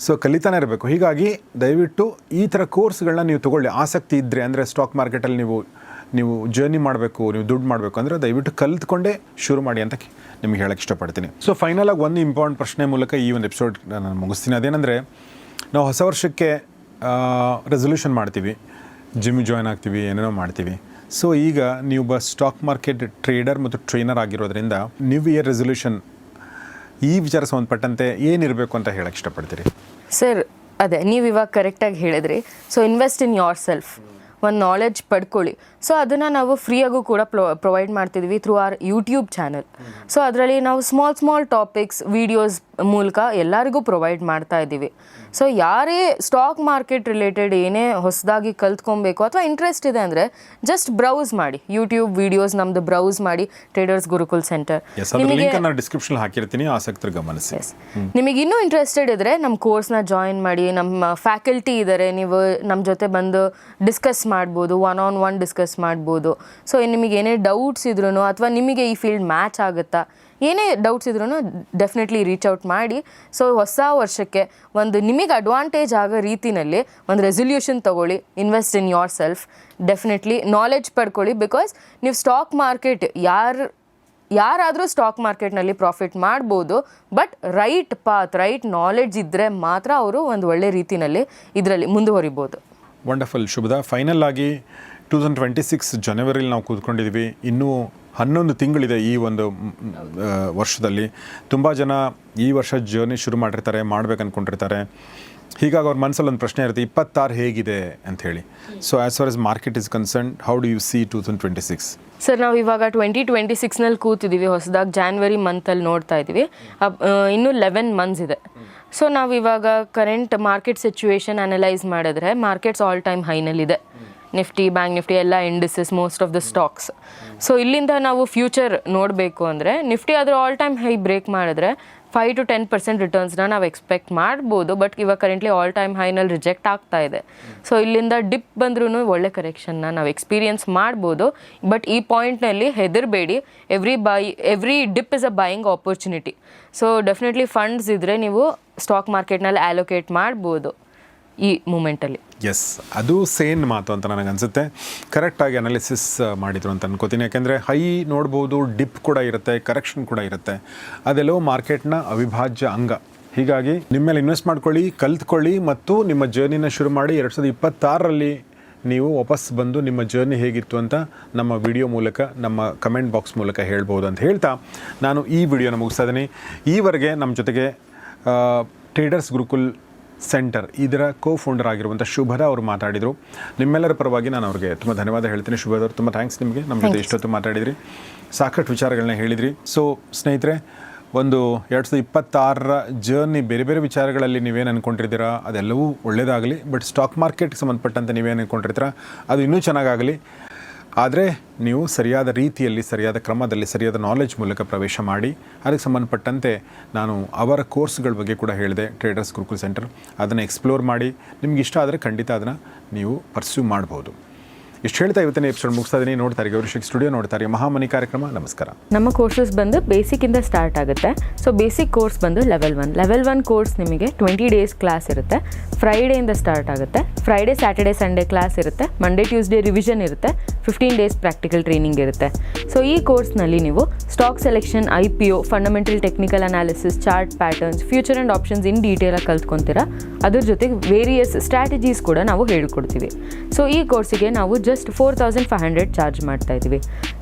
ಸೊ ಕಲಿತಾನೆ ಇರಬೇಕು. ಹೀಗಾಗಿ ದಯವಿಟ್ಟು ಈ ಥರ ಕೋರ್ಸ್ಗಳನ್ನ ನೀವು ತೊಗೊಳ್ಳಿ. ಆಸಕ್ತಿ ಇದ್ದರೆ, ಅಂದರೆ ಸ್ಟಾಕ್ ಮಾರ್ಕೆಟಲ್ಲಿ ನೀವು ಜರ್ನಿ ಮಾಡಬೇಕು, ನೀವು ದುಡ್ಡು ಮಾಡಬೇಕು ಅಂದರೆ ದಯವಿಟ್ಟು ಕಲಿತ್ಕೊಂಡೇ ಶುರು ಮಾಡಿ ಅಂತ ನಿಮಗೆ ಹೇಳಕ್ಕೆ ಇಷ್ಟಪಡ್ತೀನಿ. ಸೊ ಫೈನಲಾಗಿ ಒಂದು ಇಂಪಾರ್ಟೆಂಟ್ ಪ್ರಶ್ನೆ ಮೂಲಕ ಈ ಒಂದು ಎಪಿಸೋಡ್ ನಾನು ಮುಗಿಸ್ತೀನಿ. ಅದೇನೆಂದರೆ, ನಾವು ಹೊಸ ವರ್ಷಕ್ಕೆ ರೆಸೊಲ್ಯೂಷನ್ ಮಾಡ್ತೀವಿ, ಜಿಮ್ ಜಾಯ್ನ್ ಆಗ್ತೀವಿ, ಏನೇನೋ ಮಾಡ್ತೀವಿ. ಸೊ ಈಗ ನೀವು ಸ್ಟಾಕ್ ಮಾರ್ಕೆಟ್ ಟ್ರೇಡರ್ ಮತ್ತು ಟ್ರೈನರ್ ಆಗಿರೋದ್ರಿಂದ ನ್ಯೂ ಇಯರ್ ರೆಸೊಲ್ಯೂಷನ್ ಈ ವಿಚಾರ ಸಂಬಂಧಪಟ್ಟಂತೆ ಏನಿರಬೇಕು ಅಂತ ಹೇಳಕ್ಕೆ ಇಷ್ಟಪಡ್ತೀರಿ? ಸರ್ ಅದೇ ನೀವು ಇವಾಗ ಕರೆಕ್ಟಾಗಿ ಹೇಳಿದ್ರಿ. So invest in yourself, ಒಂದು ನಾಲೆಡ್ಜ್ ಪಡ್ಕೊಳ್ಳಿ. ಸೊ ಅದನ್ನು ನಾವು ಫ್ರೀಯಾಗೂ ಕೂಡ ಪ್ರೊವೈಡ್ ಮಾಡ್ತಿದ್ವಿ through our YouTube channel. So ಅದರಲ್ಲಿ ನಾವು ಸ್ಮಾಲ್ ಟಾಪಿಕ್ಸ್ ವೀಡಿಯೋಸ್ ಮೂಲಕ ಎಲ್ಲರಿಗೂ ಪ್ರೊವೈಡ್ ಮಾಡ್ತಾ ಇದ್ದೀವಿ. ಸೊ ಯಾರೇ ಸ್ಟಾಕ್ ಮಾರ್ಕೆಟ್ ರಿಲೇಟೆಡ್ ಏನೇ ಹೊಸದಾಗಿ ಕಲ್ತ್ಕೊಬೇಕು ಅಥವಾ ಇಂಟ್ರೆಸ್ಟ್ ಇದೆ ಅಂದರೆ ಜಸ್ಟ್ ಬ್ರೌಸ್ ಮಾಡಿ, ಯೂಟ್ಯೂಬ್ ವೀಡಿಯೋಸ್ ನಮ್ಮದು ಬ್ರೌಸ್ ಮಾಡಿ, ಟ್ರೇಡರ್ಸ್ ಗುರುಕುಲ್ ಸೆಂಟರ್. ಡಿಸ್ಕ್ರಿಪ್ಷನ್ ಹಾಕಿರ್ತೀನಿ, ಆಸಕ್ತರು ಗಮನಿಸಿ. ನಿಮಗೆ ಇನ್ನೂ ಇಂಟ್ರೆಸ್ಟೆಡ್ ಇದ್ದರೆ ನಮ್ಮ ಕೋರ್ಸ್ನ ಜಾಯಿನ್ ಮಾಡಿ. ನಮ್ಮ ಫ್ಯಾಕಲ್ಟಿ ಇದ್ದಾರೆ, ನೀವು ನಮ್ಮ ಜೊತೆ ಬಂದು ಡಿಸ್ಕಸ್ ಮಾಡ್ಬೋದು, 1-on-1 ಡಿಸ್ಕಸ್ ಮಾಡ್ಬೋದು. ಸೊ ನಿಮಗೆ ಏನೇ ಡೌಟ್ಸ್ ಇದ್ರೂ ಅಥವಾ ನಿಮಗೆ ಈ ಫೀಲ್ಡ್ ಮ್ಯಾಚ್ ಆಗುತ್ತಾ, ಏನೇ ಡೌಟ್ಸ್ ಇದ್ರೂ ಡೆಫಿನೆಟ್ಲಿ ರೀಚ್ ಔಟ್ ಮಾಡಿ. ಸೊ ಹೊಸ ವರ್ಷಕ್ಕೆ ಒಂದು ನಿಮಗೆ ಅಡ್ವಾಂಟೇಜ್ ಆಗೋ ರೀತಿಯಲ್ಲಿ ಒಂದು ರೆಸೊಲ್ಯೂಷನ್ ತೊಗೊಳ್ಳಿ. Invest in yourself, definitely knowledge ಪಡ್ಕೊಳ್ಳಿ. ಬಿಕಾಸ್ ನೀವು ಸ್ಟಾಕ್ ಮಾರ್ಕೆಟ್ ಯಾರಾದರೂ ಸ್ಟಾಕ್ ಮಾರ್ಕೆಟ್ನಲ್ಲಿ ಪ್ರಾಫಿಟ್ ಮಾಡ್ಬೋದು, but right path, right knowledge ಇದ್ದರೆ ಮಾತ್ರ ಅವರು ಒಂದು ಒಳ್ಳೆ ರೀತಿಯಲ್ಲಿ ಇದರಲ್ಲಿ ಮುಂದುವರಿಬೋದು. ವಂಡರ್ಫುಲ್ ಶುಭದ. ಫೈನಲ್ ಆಗಿ 2026 ಜನವರಿಲಿ ನಾವು ಕೂತ್ಕೊಂಡಿದ್ದೀವಿ. ಇನ್ನೂ 11 ತಿಂಗಳಿದೆ ಈ ಒಂದು ವರ್ಷದಲ್ಲಿ. ತುಂಬ ಜನ ಈ ವರ್ಷ ಜರ್ನಿ ಶುರು ಮಾಡಿರ್ತಾರೆ, ಮಾಡ್ಬೇಕು ಅಂದ್ಕೊಂಡಿರ್ತಾರೆ. ಹೀಗಾಗಿ ಅವ್ರ ಮನಸ್ಸಲ್ಲಿ ಒಂದು ಪ್ರಶ್ನೆ ಇರುತ್ತೆ 26 ಹೇಗಿದೆ ಅಂತ ಹೇಳಿ. So as far as market is concern, how do you see 2026? Sir ನಾವು ಇವಾಗ 2026ನಲ್ಲಿ ಕೂತಿದ್ದೀವಿ, ಹೊಸದಾಗಿ ಜಾನ್ವರಿ ಮಂತಲ್ಲಿ ನೋಡ್ತಾ ಇದ್ದೀವಿ. ಇನ್ನೂ 11 ಮಂತ್ಸ್ ಇದೆ. ಸೊ ನಾವು ಇವಾಗ ಕರೆಂಟ್ ಮಾರ್ಕೆಟ್ ಸಿಚುವೇಶನ್ ಅನಲೈಸ್ ಮಾಡಿದ್ರೆ ಮಾರ್ಕೆಟ್ಸ್ ಆಲ್ ಟೈಮ್ ಹೈನಲ್ಲಿದೆ. ನಿಫ್ಟಿ, ಬ್ಯಾಂಕ್ ನಿಫ್ಟಿ ಎಲ್ಲ indices, most of the stocks. So ಇಲ್ಲಿಂದ ನಾವು ಫ್ಯೂಚರ್ ನೋಡಬೇಕು ಅಂದರೆ ನಿಫ್ಟಿ ಅದರ ಆಲ್ ಟೈಮ್ ಹೈ ಬ್ರೇಕ್ ಮಾಡಿದ್ರೆ 5 to 10% ರಿಟರ್ನ್ಸ್ನ ನಾವು ಎಕ್ಸ್ಪೆಕ್ಟ್ ಮಾಡ್ಬೋದು. ಬಟ್ ಇವಾಗ ಕರೆಂಟ್ಲಿ ಆಲ್ ಟೈಮ್ ಹೈನಲ್ಲಿ ರಿಜೆಕ್ಟ್ ಆಗ್ತಾ ಇದೆ. ಸೊ ಇಲ್ಲಿಂದ ಡಿಪ್ ಬಂದ್ರೂ ಒಳ್ಳೆ ಕರೆಕ್ಷನ್ನ ನಾವು ಎಕ್ಸ್ಪೀರಿಯನ್ಸ್ ಮಾಡ್ಬೋದು. ಬಟ್ ಈ ಪಾಯಿಂಟ್ನಲ್ಲಿ ಹೆದರಬೇಡಿ, every dip is a buying opportunity. So definitely funds ಇದ್ದರೆ ನೀವು ಸ್ಟಾಕ್ ಮಾರ್ಕೆಟ್ನಲ್ಲಿ ಅಲೋಕೇಟ್ ಮಾಡ್ಬೋದು ಈ ಮೂಮೆಂಟಲ್ಲಿ. ಎಸ್, ಅದು ಸೇನ್ ಮಾತು ಅಂತ ನನಗೆ ಅನಿಸುತ್ತೆ. ಕರೆಕ್ಟಾಗಿ ಅನಾಲಿಸಿಸ್ ಮಾಡಿದ್ರು ಅಂತ ಅನ್ಕೋತೀನಿ. ಯಾಕೆಂದರೆ ಹೈ ನೋಡ್ಬೋದು, ಡಿಪ್ ಕೂಡ ಇರುತ್ತೆ, ಕರೆಕ್ಷನ್ ಕೂಡ ಇರುತ್ತೆ. ಅದೆಲ್ಲವೂ ಮಾರ್ಕೆಟ್ನ ಅವಿಭಾಜ್ಯ ಅಂಗ. ಹೀಗಾಗಿ ನಿಮ್ಮ ಮೇಲೆ ಇನ್ವೆಸ್ಟ್ ಮಾಡ್ಕೊಳ್ಳಿ, ಕಲ್ತ್ಕೊಳ್ಳಿ ಮತ್ತು ನಿಮ್ಮ ಜರ್ನಿನ ಶುರು ಮಾಡಿ 2026ರಲ್ಲಿ ನೀವು ವಾಪಸ್ ಬಂದು ನಿಮ್ಮ ಜರ್ನಿ ಹೇಗಿತ್ತು ಅಂತ ನಮ್ಮ ವಿಡಿಯೋ ಮೂಲಕ, ನಮ್ಮ ಕಮೆಂಟ್ ಬಾಕ್ಸ್ ಮೂಲಕ ಹೇಳ್ಬೋದು ಅಂತ ಹೇಳ್ತಾ ನಾನು ಈ ವಿಡಿಯೋನ ಮುಗಿಸ್ತಾ ಇದ್ದೀನಿ. ಈವರೆಗೆ ನಮ್ಮ ಜೊತೆಗೆ ಟ್ರೇಡರ್ಸ್ ಗುರುಕುಲ್ ಸೆಂಟರ್ ಇದರ ಕೋ-ಫೌಂಡರ್ ಆಗಿರುವಂಥ ಶುಭದ ಅವರು ಮಾತಾಡಿದರು. ನಿಮ್ಮೆಲ್ಲರ ಪರವಾಗಿ ನಾನು ಅವ್ರಿಗೆ ತುಂಬ ಧನ್ಯವಾದ ಹೇಳ್ತೀನಿ. ಶುಭದವ್ರು, ತುಂಬ ಥ್ಯಾಂಕ್ಸ್ ನಿಮಗೆ, ನಮ್ಮ ಜೊತೆ ಇಷ್ಟೊತ್ತು ಮಾತಾಡಿದ್ರಿ, ಸಾಕಷ್ಟು ವಿಚಾರಗಳನ್ನ ಹೇಳಿದ್ರಿ. ಸೊ ಸ್ನೇಹಿತರೆ, ಒಂದು 2026ರ ಜರ್ನಿ ಬೇರೆ ಬೇರೆ ವಿಚಾರಗಳಲ್ಲಿ ನೀವೇನು ಅಂದ್ಕೊಂಡಿರ್ತೀರಾ ಅದೆಲ್ಲವೂ ಒಳ್ಳೆಯದಾಗಲಿ. ಬಟ್ ಸ್ಟಾಕ್ ಮಾರ್ಕೆಟ್ಗೆ ಸಂಬಂಧಪಟ್ಟಂತೆ ನೀವೇನು ಅಂದ್ಕೊಂಡಿರ್ತೀರಾ ಅದು ಇನ್ನೂ ಚೆನ್ನಾಗಾಗಲಿ. ಆದರೆ ನೀವು ಸರಿಯಾದ ರೀತಿಯಲ್ಲಿ, ಸರಿಯಾದ ಕ್ರಮದಲ್ಲಿ, ಸರಿಯಾದ ನಾಲೆಜ್ ಮೂಲಕ ಪ್ರವೇಶ ಮಾಡಿ. ಅದಕ್ಕೆ ಸಂಬಂಧಪಟ್ಟಂತೆ ನಾನು ಅವರ ಕೋರ್ಸ್ಗಳ ಬಗ್ಗೆ ಕೂಡ ಹೇಳಿದೆ, ಟ್ರೇಡರ್ಸ್ ಗುರುಕುಲ್ ಸೆಂಟರ್. ಅದನ್ನು ಎಕ್ಸ್ಪ್ಲೋರ್ ಮಾಡಿ, ನಿಮ್ಗೆ ಇಷ್ಟ ಆದರೆ ಖಂಡಿತ ಅದನ್ನು ನೀವು ಪರ್ಸ್ಯೂ ಮಾಡ್ಬೋದು. ಇಷ್ಟು ಹೇಳ್ತಾ ಇವತ್ತಿನ ಎಪಿಸೋಡ್ ಮುಗಿಸ್ತಾ ಇದ್ದೀನಿ. ನೋಡ್ತಾರೆ ಗೌರಿಶಿಕ್ ಸ್ಟುಡಿಯೋ, ನೋಡ್ತಾರೆ ಮಹಾಮನಿ ಕಾರ್ಯಕ್ರಮ. ನಮಸ್ಕಾರ. ನಮ್ಮ ಕೋರ್ಸಸ್ ಬಂದು ಬೇಸಿಕ್ಕಿಂದ ಸ್ಟಾರ್ಟ್ ಆಗುತ್ತೆ. ಸೊ ಬೇಸಿಕ್ ಕೋರ್ಸ್ ಬಂದು ಲೆವೆಲ್ 1 ಕೋರ್ಸ್ ನಿಮಗೆ 20 ಡೇಸ್ ಕ್ಲಾಸ್ ಇರುತ್ತೆ. ಫ್ರೈಡೆಯಿಂದ ಸ್ಟಾರ್ಟ್ ಆಗುತ್ತೆ. ಫ್ರೈಡೆ, ಸ್ಯಾಟರ್ಡೆ, ಸಂಡೇ ಕ್ಲಾಸ್ ಇರುತ್ತೆ. ಮಂಡೇ, ಟ್ಯೂಸ್ಡೇ ರಿವಿಷನ್ ಇರುತ್ತೆ. 15 ಡೇಸ್ ಪ್ರಾಕ್ಟಿಕಲ್ ಟ್ರೈನಿಂಗ್ ಇರುತ್ತೆ. ಸೊ ಈ ಕೋರ್ಸ್ನಲ್ಲಿ ನೀವು stock selection, IPO, fundamental technical analysis, chart patterns, future and options in ಡೀಟೇಲಾಗಿ ಕಲ್ತ್ಕೊತೀರಾ. ಅದ್ರ ಜೊತೆಗೆ ವೇರಿಯಸ್ ಸ್ಟ್ರಾಟಜೀಸ್ ಕೂಡ ನಾವು ಹೇಳ್ಕೊಡ್ತೀವಿ. ಸೊ ಈ ಕೋರ್ಸಿಗೆ ನಾವು ಜಸ್ಟ್ 4500 ಚಾರ್ಜ್ ಮಾಡ್ತಾ ಇದ್ದೀವಿ.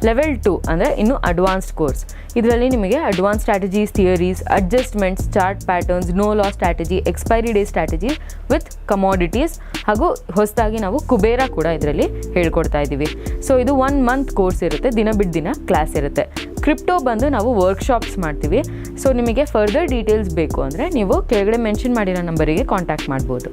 ಲೆವೆಲ್ 2 ಅಂದರೆ ಇನ್ನು ಅಡ್ವಾನ್ಸ್ಡ್ ಕೋರ್ಸ್. ಇದರಲ್ಲಿ ನಿಮಗೆ advance strategies, theories, adjustments, chart patterns, no loss strategy, expiry day strategy with commodities, ಹಾಗೂ ಹೊಸದಾಗಿ ನಾವು ಕುಬೇರ ಕೂಡ ಇದರಲ್ಲಿ ಹೇಳ್ಕೊಡ್ತಾ ಇದ್ದೀವಿ. ಸೊ ಇದು 1 ಮಂತ್ ಕೋರ್ಸ್ ಇರುತ್ತೆ. ದಿನ ಬಿಟ್ಟು ದಿನ ಕ್ಲಾಸ್ ಇರುತ್ತೆ. ಕ್ರಿಪ್ಟೋ ಬಂದು ನಾವು ವರ್ಕ್ಶಾಪ್ಸ್ ಮಾಡ್ತೀವಿ. ಸೊ ನಿಮಗೆ ಫರ್ದರ್ ಡೀಟೇಲ್ಸ್ ಬೇಕು ಅಂದರೆ ನೀವು ಕೆಳಗಡೆ ಮೆನ್ಷನ್ ಮಾಡಿರೋ ನಂಬರಿಗೆ ಕಾಂಟ್ಯಾಕ್ಟ್ ಮಾಡ್ಬೋದು.